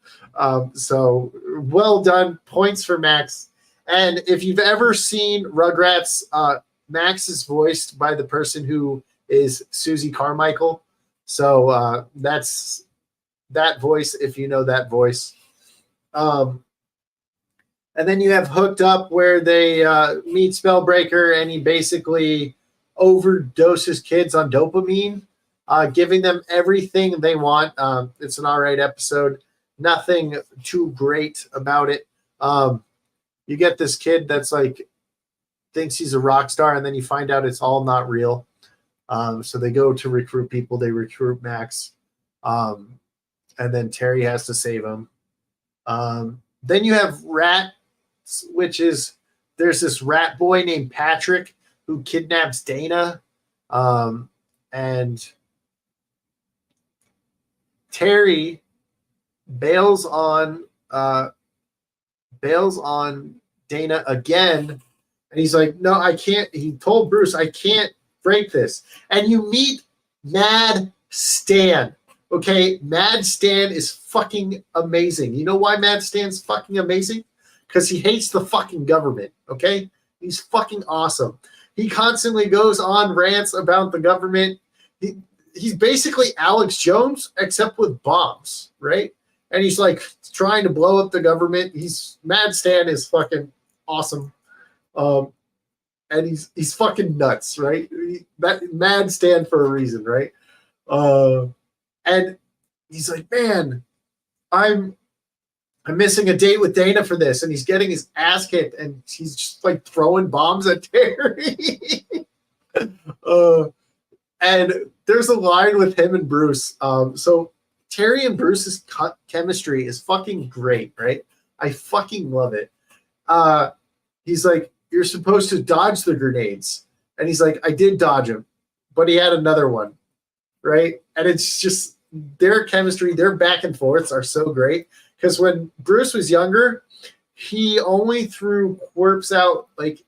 So well done. Points for Max. And if you've ever seen Rugrats, Max is voiced by the person who is Susie Carmichael. So that's that voice, if you know that voice. And then you have Hooked Up, where they meet Spellbreaker, and he basically overdoses kids on dopamine, giving them everything they want. It's an all-right episode. Nothing too great about it. You get this kid that's like thinks he's a rock star, and then you find out it's all not real. So they go to recruit people. They recruit Max, and then Terry has to save him. Then you have Rat, which is there's this rat boy named Patrick who kidnaps Dana, and Terry bails on bails on Dana again, and he's like, "No, I can't." He told Bruce, "I can't break this." And you meet Mad Stan. Okay, Mad Stan is fucking amazing. You know why Mad Stan's fucking amazing? Because he hates the fucking government. Okay, he's fucking awesome. He constantly goes on rants about the government. He's basically Alex Jones except with bombs, right? And he's like trying to blow up the government. He's Mad Stan is fucking awesome, and he's fucking nuts, right? That Mad Stan for a reason, right? And he's like, man, I'm missing a date with Dana for this, and he's getting his ass kicked, and he's just like throwing bombs at Terry. And there's a line with him and Bruce. So Terry and Bruce's chemistry is fucking great, right? I fucking love it. He's like, "You're supposed to dodge the grenades," and he's like, "I did dodge him, but he had another one," right? And it's just their chemistry, their back and forths are so great. Because when Bruce was younger, he only threw quirps out like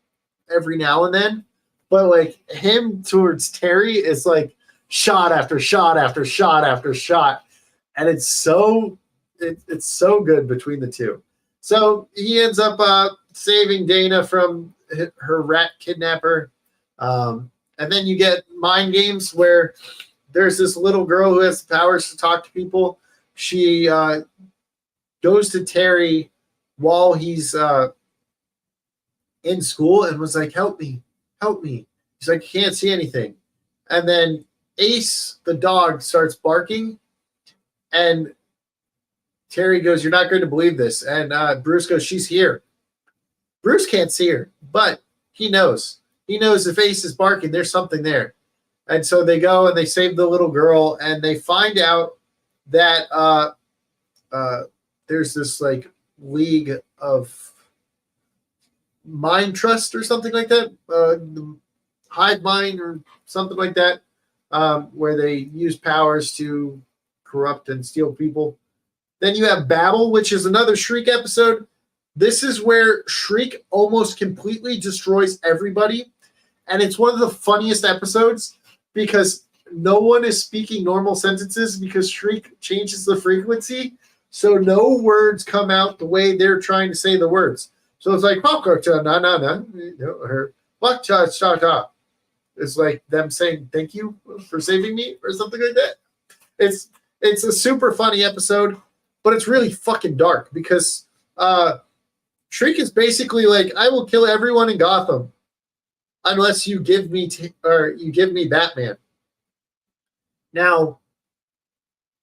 every now and then, but like him towards Terry is like shot after shot after shot after shot, and it's so good between the two. So he ends up saving Dana from her rat kidnapper, and then you get mind games where there's this little girl who has the powers to talk to people. She goes to Terry while he's in school and was like, "Help me, help me." He's like, "Can't see anything." And then Ace, the dog, starts barking, and Terry goes, "You're not going to believe this." And Bruce goes, "She's here." Bruce can't see her, but he knows. He knows if Ace is barking, there's something there. And so they go and they save the little girl, and they find out that there's this like league of mind trust or something like that, hive mind or something like that, where they use powers to corrupt and steal people. Then you have Babel, which is another Shriek episode. This is where Shriek almost completely destroys everybody. And it's one of the funniest episodes because no one is speaking normal sentences because Shriek changes the frequency. So no words come out the way they're trying to say the words. So it's like, na na na, or it's like them saying thank you for saving me or something like that. It's a super funny episode, but it's really fucking dark because Shriek is basically like, I will kill everyone in Gotham unless you give me you give me Batman. Now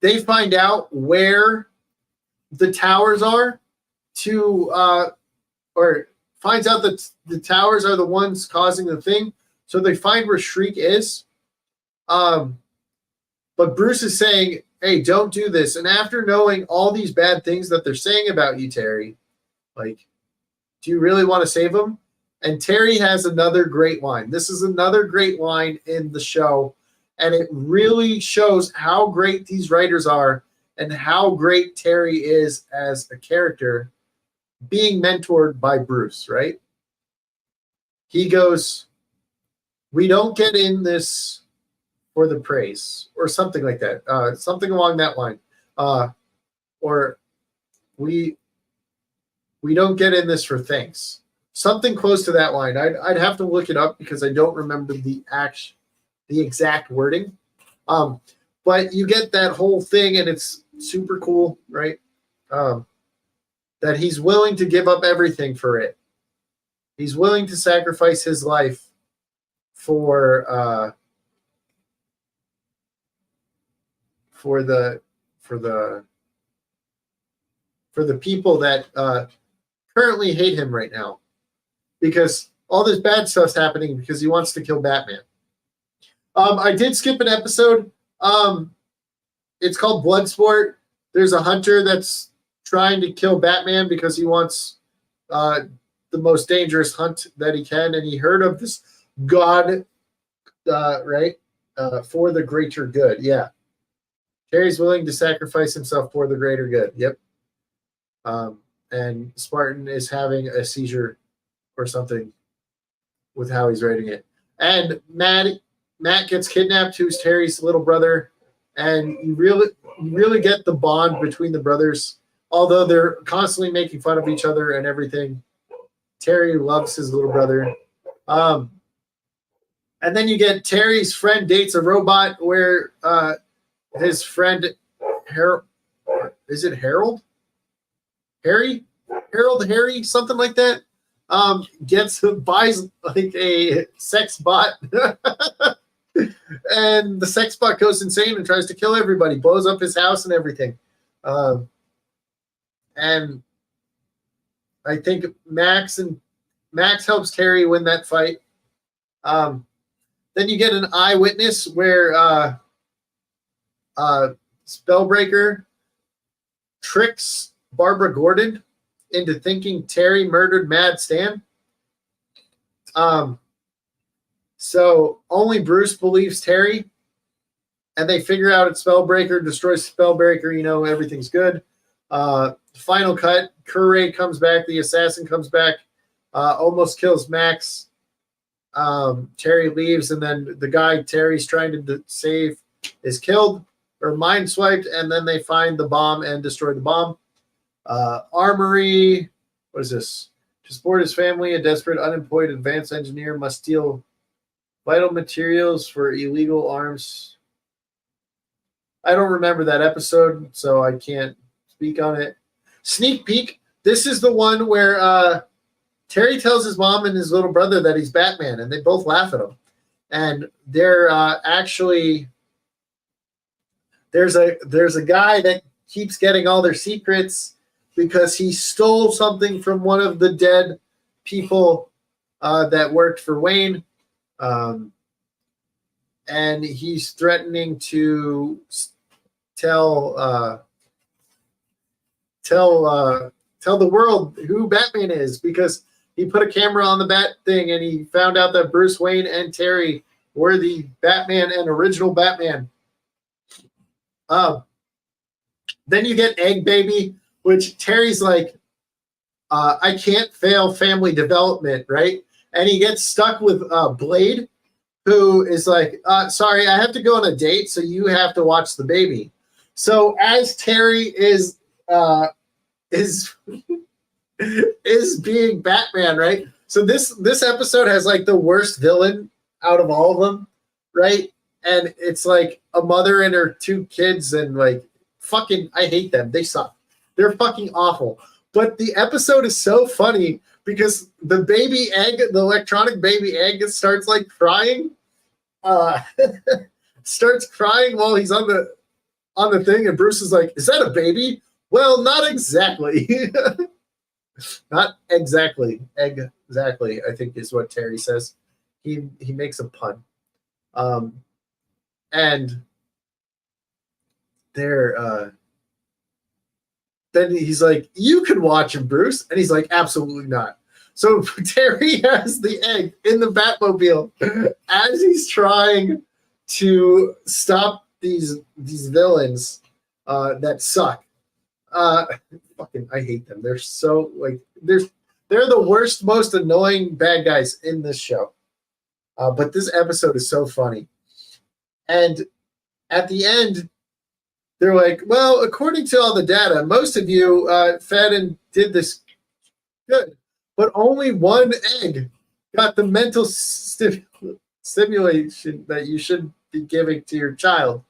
they find out where the towers are or finds out that the towers are the ones causing the thing. So they find where Shriek is. But Bruce is saying, "Hey, don't do this." And after knowing all these bad things that they're saying about you, Terry, like, do you really want to save him? And Terry has another great line. This is another great line in the show. And it really shows how great these writers are and how great Terry is as a character being mentored by Bruce, right? He goes, "We don't get in this for the praise," or something like that, something along that line. Or we don't get in this for thanks. Something close to that line. I'd have to look it up because I don't remember the exact wording. But you get that whole thing, and it's super cool, right? That he's willing to give up everything for it. He's willing to sacrifice his life for the people that currently hate him right now, because all this bad stuff's happening because he wants to kill Batman. I did skip an episode. It's called Bloodsport. There's a hunter that's trying to kill Batman because he wants the most dangerous hunt that he can, and he heard of this god, right? For the greater good, yeah. Terry's willing to sacrifice himself for the greater good. Yep. And Spartan is having a seizure or something with how he's writing it. And Matt gets kidnapped, who's Terry's little brother, and you really get the bond between the brothers. Although they're constantly making fun of each other and everything, Terry loves his little brother. And then you get Terry's friend dates a robot where his friend Harold, is it Harold? Harry, something like that. Buys like a sex bot, and the sex bot goes insane and tries to kill everybody, blows up his house and everything. And I think Max helps Terry win that fight. Then you get an eyewitness where Spellbreaker tricks Barbara Gordon into thinking Terry murdered Mad Stan. So only Bruce believes Terry, and they figure out it's Spellbreaker, destroys Spellbreaker, everything's good. Final cut, Curray comes back, the assassin comes back, almost kills Max. Terry leaves, and then the guy Terry's trying to save is killed or mind swiped, and then they find the bomb and destroy the bomb. Armory, what is this? To support his family, a desperate unemployed advanced engineer must steal vital materials for illegal arms. I don't remember that episode, so I can't speak on it. Sneak peek. This is the one where Terry tells his mom and his little brother that he's Batman, and they both laugh at him. And they're actually there's a guy that keeps getting all their secrets because he stole something from one of the dead people that worked for Wayne. And he's threatening to tell the world who Batman is because he put a camera on the bat thing and he found out that Bruce Wayne and Terry were the Batman and original Batman. Then you get Egg Baby, which Terry's like, I can't fail family development, right? And he gets stuck with Blade, who is like, sorry, I have to go on a date, so you have to watch the baby. So as Terry is being Batman, right? So this episode has like the worst villain out of all of them, right? And it's like a mother and her two kids, and like fucking, I hate them. They suck. They're fucking awful. But the episode is so funny because the baby egg, the electronic baby egg, starts like crying. Starts crying while he's on the thing, and Bruce is like, "Is that a baby?" Well, not exactly. Not exactly. Exactly, I think is what Terry says. He makes a pun. And they're then he's like, "You can watch him, Bruce," and he's like, "Absolutely not." So Terry has the egg in the Batmobile as he's trying to stop these villains that suck. Fucking, I hate them. They're so like they're the worst, most annoying bad guys in this show. But this episode is so funny. And at the end, they're like, well, according to all the data, most of you fed and did this good, but only one egg got the mental stimulation that you should be giving to your child.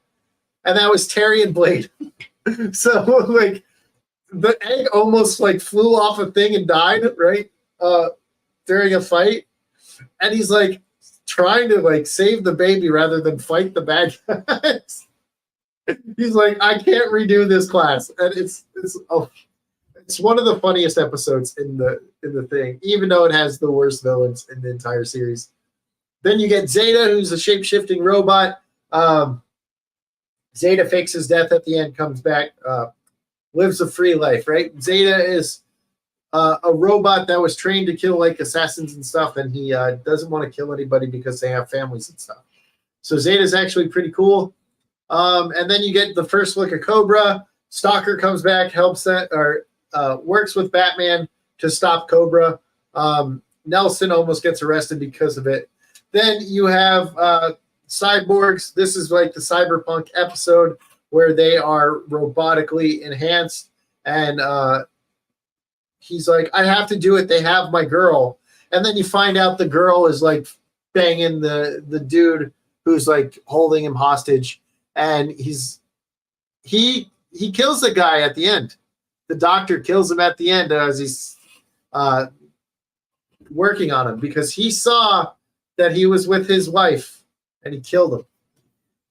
And that was Terry and Blade. So, like, the egg almost, like, flew off a thing and died, right, during a fight. And he's, like, trying to, like, save the baby rather than fight the bad guys. He's like, I can't redo this class, and it's one of the funniest episodes in the thing, even though it has the worst villains in the entire series. Then you get Zeta, who's a shape-shifting robot. Zeta fakes his death at the end, comes back, lives a free life, right? Zeta is a robot that was trained to kill like assassins and stuff, and he doesn't want to kill anybody because they have families and stuff. So Zeta's actually pretty cool. And then you get the first look at Cobra. Stalker comes back, helps that, or works with Batman to stop Cobra. Nelson almost gets arrested because of it. Then you have cyborgs. This is like the cyberpunk episode where they are robotically enhanced. And he's like, I have to do it. They have my girl. And then you find out the girl is like banging the dude who's like holding him hostage. And he kills the guy at the end. The doctor kills him at the end as he's working on him because he saw that he was with his wife and he killed him.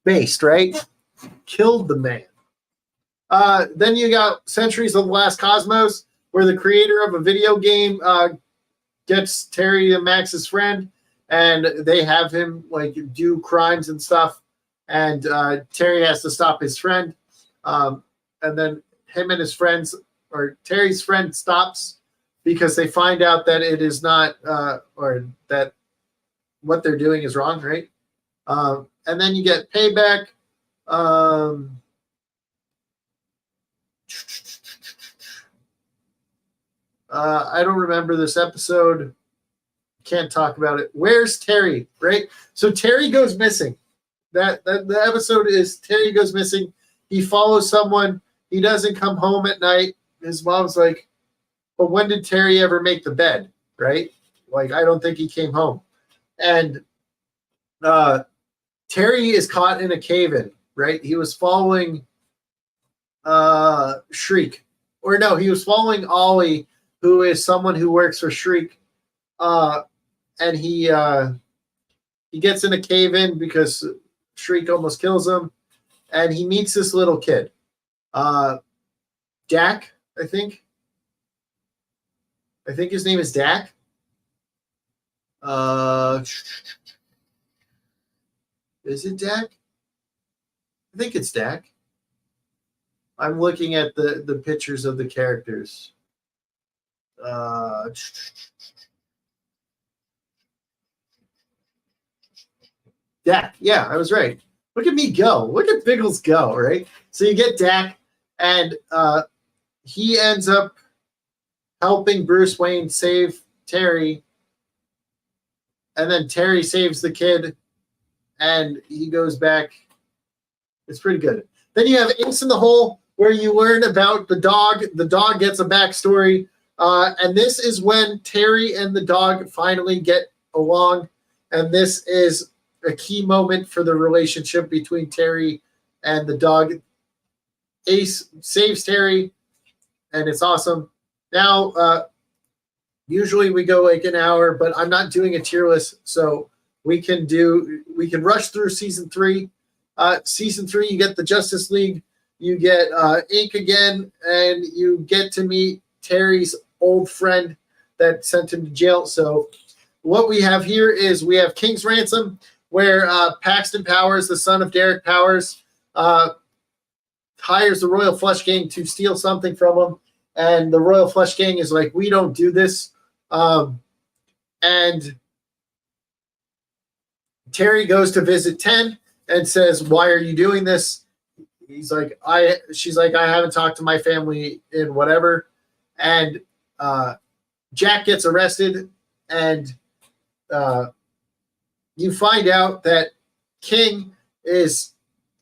Based, right? Killed the man. Then you got Centuries of the Last Cosmos, where the creator of a video game gets Terry and Max's friend, and they have him like do crimes and stuff. And Terry has to stop his friend. And then him and his friends, or Terry's friend stops because they find out that it is not, or that what they're doing is wrong, right? And then you get Payback. I don't remember this episode. Can't talk about it. Where's Terry, right? So Terry goes missing. That the episode is Terry goes missing. He follows someone. He doesn't come home at night. His mom's like, but when did Terry ever make the bed, right? Like, I don't think he came home. And Terry is caught in a cave-in, right? He was following Shriek. Or no, he was following Ollie, who is someone who works for Shriek. And he gets in a cave-in because Shriek almost kills him. And he meets this little kid. Dak, I think. I think his name is Dak. Is it Dak? I think it's Dak. I'm looking at the pictures of the characters. Dak. Yeah, I was right. Look at me go. Look at Biggles go, right? So you get Dak, and he ends up helping Bruce Wayne save Terry. And then Terry saves the kid, and he goes back. It's pretty good. Then you have Ace in the Hole, where you learn about the dog. The dog gets a backstory. And this is when Terry and the dog finally get along. And this is a key moment for the relationship between Terry and the dog. Ace saves Terry, and it's awesome. Now, usually we go like an hour, but I'm not doing a tier list, so we can rush through season 3. Season 3, you get the Justice League, you get Inc. again, and you get to meet Terry's old friend that sent him to jail. So what we have here is we have King's Ransom, where Paxton Powers, the son of Derek Powers, hires the Royal Flush Gang to steal something from him. And the Royal Flush Gang is like, we don't do this. And Terry goes to visit 10 and says, why are you doing this? She's like, I haven't talked to my family in whatever. And Jack gets arrested, and you find out that King is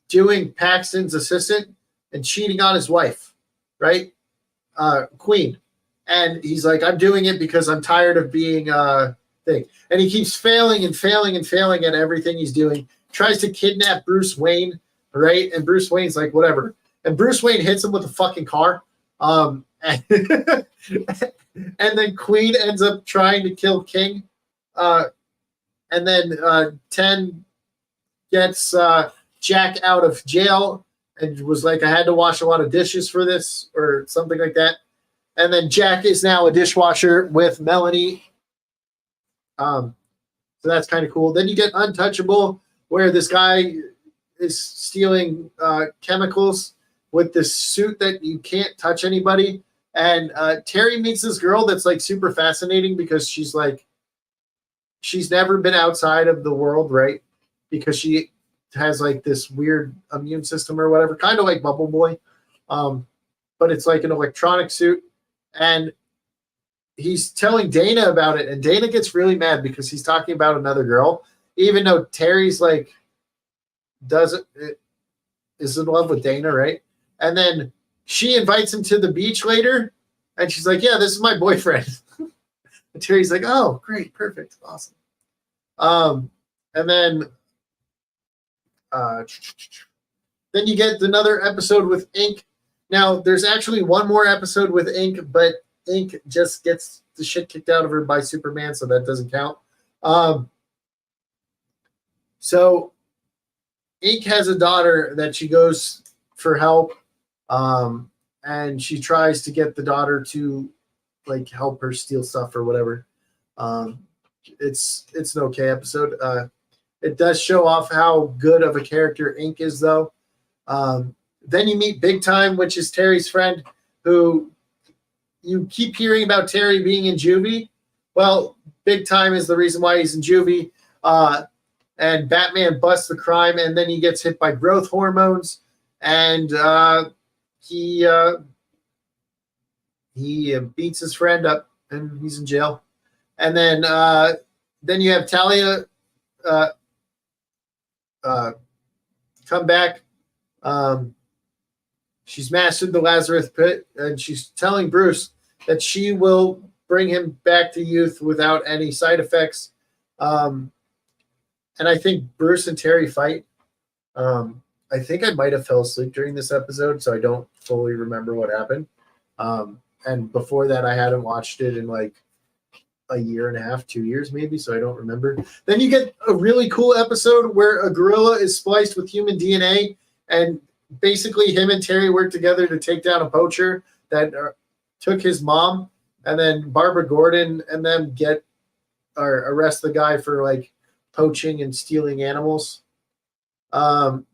doing Paxton's assistant and cheating on his wife, right? Queen. And he's like, I'm doing it because I'm tired of being thing. And he keeps failing and failing and failing at everything he's doing. Tries to kidnap Bruce Wayne, right? And Bruce Wayne's like, whatever. And Bruce Wayne hits him with a fucking car. And, and then Queen ends up trying to kill King. And then 10 gets Jack out of jail and was like, I had to wash a lot of dishes for this or something like that. And then Jack is now a dishwasher with Melanie. So that's kind of cool. Then you get Untouchable, where this guy is stealing chemicals with this suit that you can't touch anybody. And Terry meets this girl that's like super fascinating because she's never been outside of the world, right? Because she has like this weird immune system or whatever, kind of like Bubble Boy, but it's like an electronic suit. And he's telling Dana about it, and Dana gets really mad because he's talking about another girl, even though Terry's like is in love with Dana, right? And then she invites him to the beach later, and she's like, "Yeah, this is my boyfriend." And Terry's like, "Oh, great, perfect, awesome." And then you get another episode with Ink. Now, there's actually one more episode with Ink, but Ink just gets the shit kicked out of her by Superman, so that doesn't count. So Ink has a daughter that she goes for help, and she tries to get the daughter to like help her steal stuff or whatever. It's an okay episode. It does show off how good of a character Ink is, though. Then you meet Big Time, which is Terry's friend, who you keep hearing about Terry being in juvie. Well, Big Time is the reason why he's in juvie. And Batman busts the crime, and then he gets hit by growth hormones, and he beats his friend up, and he's in jail. And then you have Talia come back. She's mastered the Lazarus Pit, and she's telling Bruce that she will bring him back to youth without any side effects. And I think Bruce and Terry fight. I think I might have fell asleep during this episode, so I don't fully remember what happened. And before that, I hadn't watched it in like a year and a half, 2 years maybe, so I don't remember. Then you get a really cool episode where a gorilla is spliced with human DNA, and basically him and Terry work together to take down a poacher that took his mom, and then Barbara Gordon and them arrest the guy for like poaching and stealing animals. Then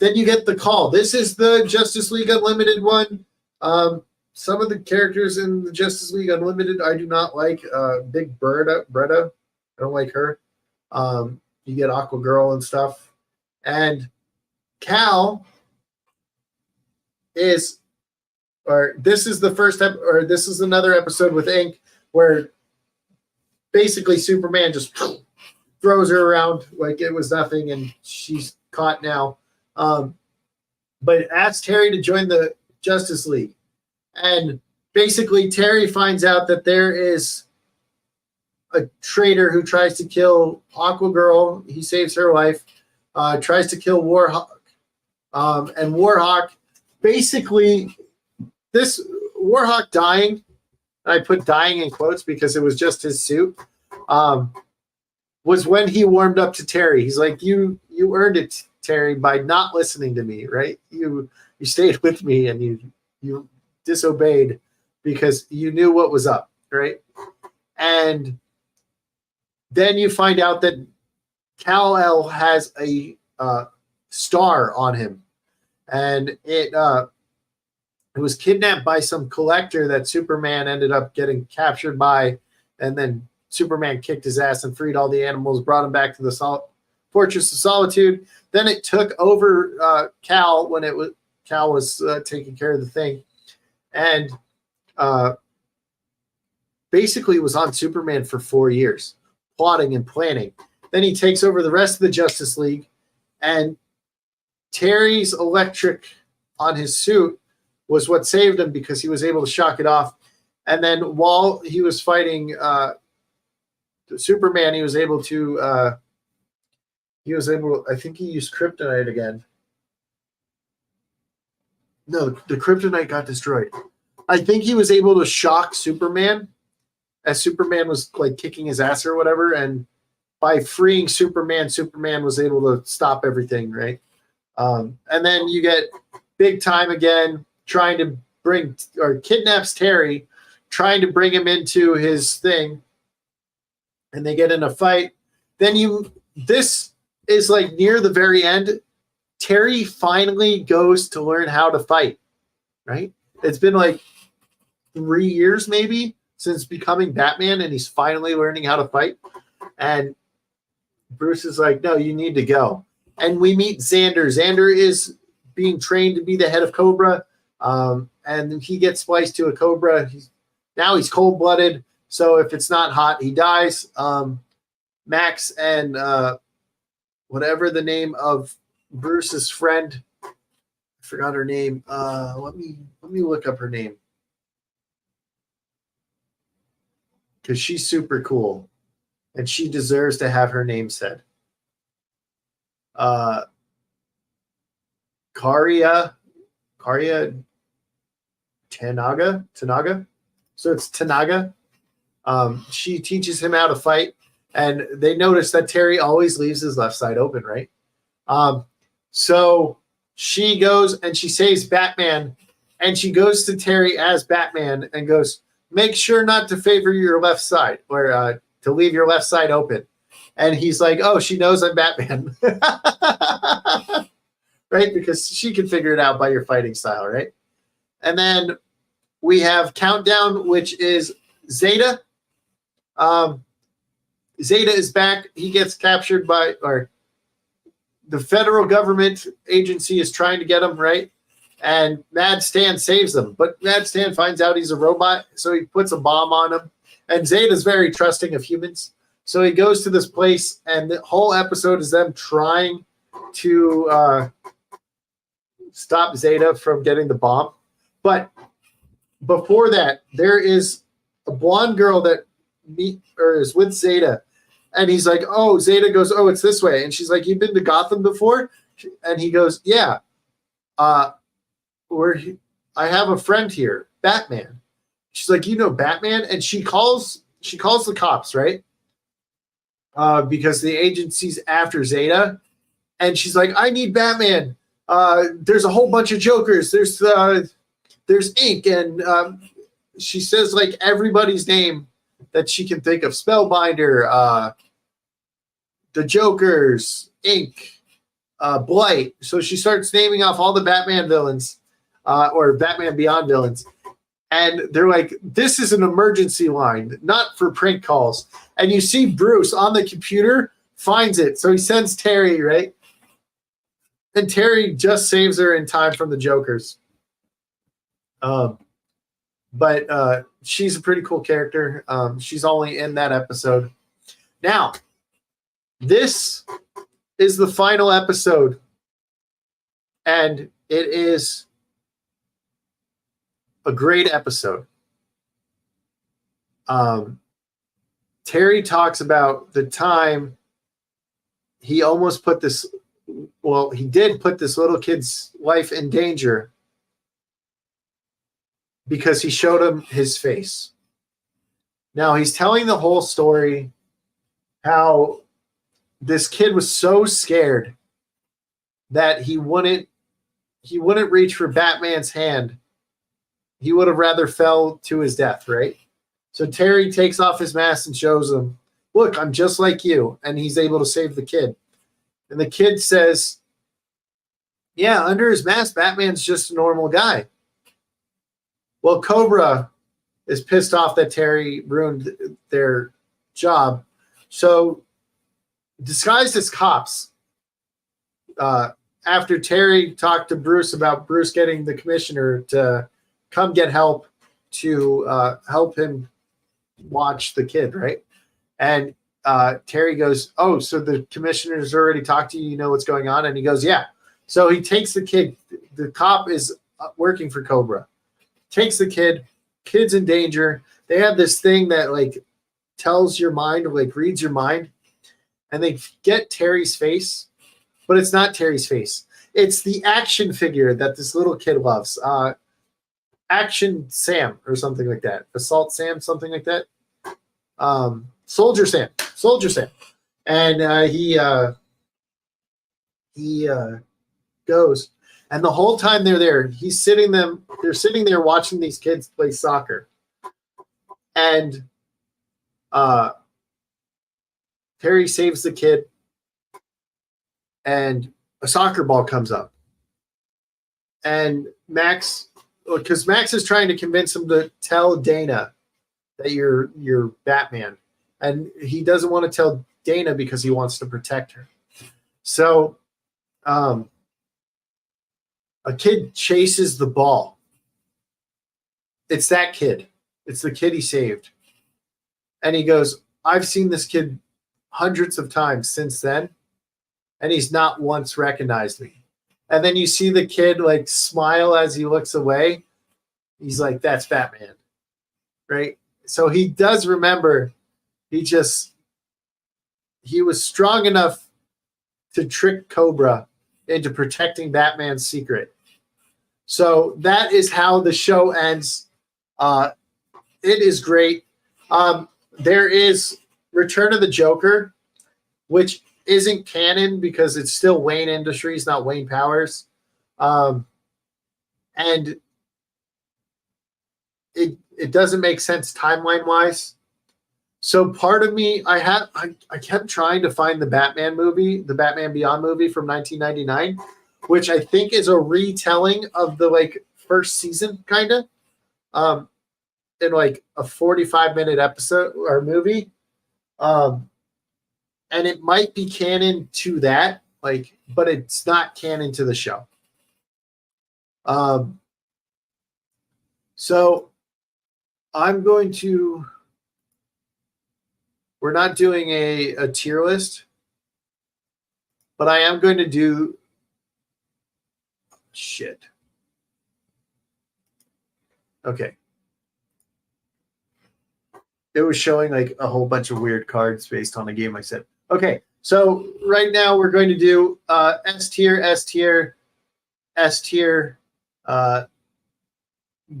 you get the call. This is the Justice League Unlimited one. Some of the characters in the Justice League Unlimited I do not like. Big Bretta, I don't like her. You get Aqua Girl and stuff. And Cal this is the first this is another episode with Ink where basically Superman just throws her around like it was nothing, and she's caught now. But asks Terry to join the Justice League. And basically Terry finds out that there is a traitor who tries to kill Aqua Girl. He saves her life. Tries to kill Warhawk. And Warhawk, basically, this Warhawk dying, I put dying in quotes because it was just his suit, was when he warmed up to Terry. He's like, you earned it, Terry, by not listening to me, right? You stayed with me, and you disobeyed because you knew what was up, right? And then you find out that Kal-El has a star on him, and it was kidnapped by some collector that Superman ended up getting captured by, and then Superman kicked his ass and freed all the animals, brought him back to the Fortress of Solitude. Then it took over Cal when Cal was taking care of the thing, and basically was on Superman for 4 years, plotting and planning. Then he takes over the rest of the Justice League, and Terry's electric on his suit was what saved him because he was able to shock it off. And then while he was fighting Superman, he was able to, I think he used kryptonite again. No, the kryptonite got destroyed. I think he was able to shock Superman as Superman was like kicking his ass or whatever. And by freeing Superman, Superman was able to stop everything, right? And then you get Big Time again, trying to kidnaps Terry, trying to bring him into his thing, and they get in a fight. Then this is like near the very end. Terry finally goes to learn how to fight, right? It's been like 3 years maybe since becoming Batman, and he's finally learning how to fight. And Bruce is like, no, you need to go. And we meet Xander. Xander is being trained to be the head of Cobra, and he gets spliced to a Cobra. Now he's cold-blooded, so if it's not hot, he dies. Max and whatever the name of Bruce's friend, I forgot her name. Let me look up her name because she's super cool, and she deserves to have her name said. Karia Tanaga. So it's Tanaga. She teaches him how to fight, and they notice that Terry always leaves his left side open, right? So she goes and she saves Batman, and she goes to Terry as Batman and goes, make sure not to favor your left side, or to leave your left side open. And he's like, oh, she knows I'm Batman. Right? Because she can figure it out by your fighting style, right? And then we have Countdown, which is Zeta. Zeta is back. He gets captured by, or the federal government agency is trying to get him, right? And Mad Stan saves them. But Mad Stan finds out he's a robot, so he puts a bomb on him. And Zeta's very trusting of humans. So he goes to this place, and the whole episode is them trying to stop Zeta from getting the bomb. But before that, there is a blonde girl that is with Zeta, and he's like, oh, Zeta goes, oh, it's this way. And she's like, you've been to Gotham before? And he goes, yeah. I have a friend here, Batman. She's like, you know Batman? And she calls the cops, right? Because the agency's after Zeta. And she's like, I need Batman. There's a whole bunch of Jokers. There's Ink. And she says like everybody's name that she can think of. Spellbinder, the Jokers, Ink, Blight. So she starts naming off all the Batman villains, or Batman Beyond villains. And they're like, this is an emergency line, not for prank calls. And you see Bruce on the computer finds it. So he sends Terry, right? And Terry just saves her in time from the Jokers. But she's a pretty cool character. She's only in that episode. Now, this is the final episode. And it is a great episode. Terry talks about the time he almost put this, well, he did put this little kid's life in danger because he showed him his face. Now he's telling the whole story how this kid was so scared that he wouldn't reach for Batman's hand. He would have rather fell to his death, right? So Terry takes off his mask and shows him, look, I'm just like you. And he's able to save the kid. And the kid says, yeah, under his mask, Batman's just a normal guy. Well, Cobra is pissed off that Terry ruined their job. So disguised as cops, after Terry talked to Bruce about Bruce getting the commissioner to come get help to help him watch the kid, right? And Terry goes, oh, so the commissioner's already talked to you, you know what's going on? And he goes, yeah. So he takes the kid. The cop is working for Cobra. Takes the kid. Kid's in danger. They have this thing that like tells your mind, like reads your mind. And they get Terry's face, but it's not Terry's face. It's the action figure that this little kid loves. Action Sam or something like that. Assault Sam, something like that. Soldier Sam. And he goes. And the whole time they're there, they're sitting there watching these kids play soccer. And Terry saves the kid, and a soccer ball comes up. And Max, because Max is trying to convince him to tell Dana that you're Batman. And he doesn't want to tell Dana because he wants to protect her. So a kid chases the ball. It's that kid. It's the kid he saved. And he goes, I've seen this kid hundreds of times since then, and he's not once recognized me. And then you see the kid like smile as he looks away. He's like, that's Batman. Right? So he does remember. He was strong enough to trick Cobra into protecting Batman's secret. So that is how the show ends. It is great. There is Return of the Joker, which isn't canon because it's still Wayne Industries, not Wayne Powers. And it doesn't make sense timeline-wise. So part of me, I kept trying to find the Batman movie, the Batman Beyond movie from 1999, which I think is a retelling of the like first season, kind of, in like a 45-minute episode or movie. And it might be canon to that, like, but it's not canon to the show. So I'm going to. We're not doing a tier list, but I am going to do. Shit. Okay. It was showing like a whole bunch of weird cards based on a game I said. Okay, so right now we're going to do S tier, S tier, S tier.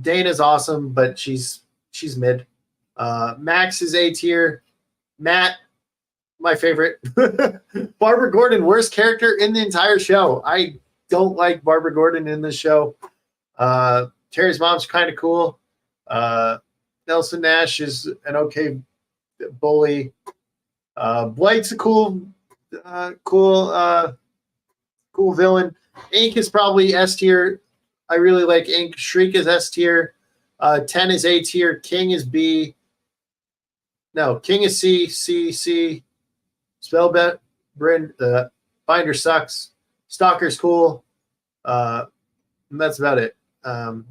Dana's awesome, but she's mid. Max is A tier. Matt, my favorite. Barbara Gordon, worst character in the entire show. I don't like Barbara Gordon in this show. Terry's mom's kind of cool. Nelson Nash is an okay bully. Blight's a cool villain. Ink is probably S tier. I really like Ink. Shriek is S tier. 10 is A tier. King is B. No, King is C. Spellbind, Binder sucks. Stalker's cool. And that's about it. Don't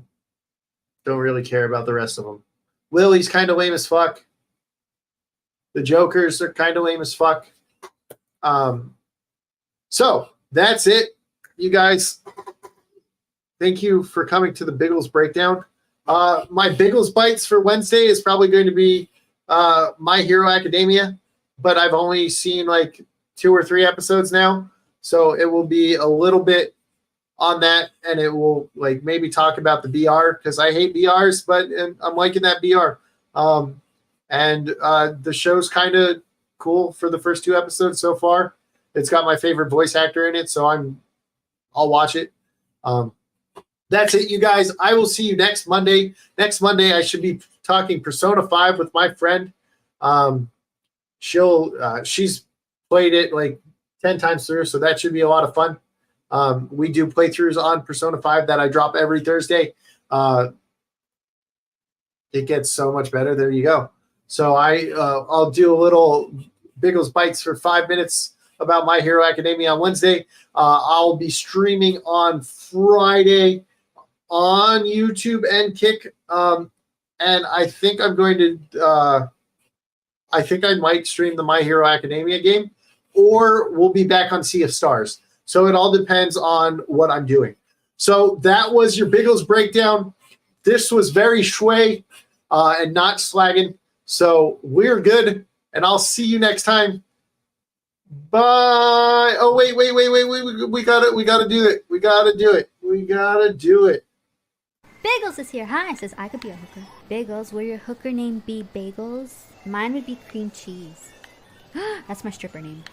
really care about the rest of them. Lily's kind of lame as fuck. The Jokers are kind of lame as fuck. So that's it, you guys. Thank you for coming to the Biggles breakdown. My Biggles bites for Wednesday is probably going to be My Hero Academia, but I've only seen like 2 or 3 episodes now, so it will be a little bit on that, and it will like maybe talk about the BR because I hate BRs, but I'm liking that BR. And the show's kind of cool for the first 2 episodes so far. It's got my favorite voice actor in it, so I'll watch it. That's it, you guys. I will see you next Monday. Next Monday, I should be talking Persona 5 with my friend. She's played it like 10 times through, so that should be a lot of fun. We do playthroughs on Persona 5 that I drop every Thursday. It gets so much better. There you go. So I'll do a little Biggles Bites for 5 minutes about My Hero Academia on Wednesday. I'll be streaming on Friday on YouTube and Kick. And I think I'm going to I think I might stream the My Hero Academia game, or we'll be back on Sea of Stars. So it all depends on what I'm doing. So that was your Biggles breakdown. This was very shway and not slagging. So we're good, and I'll see you next time. Bye. Oh, wait. We gotta do it. We gotta do it. Biggles is here. Hi, says I could be a hooker. Biggles, will your hooker name be Bagels? Mine would be cream cheese. That's my stripper name.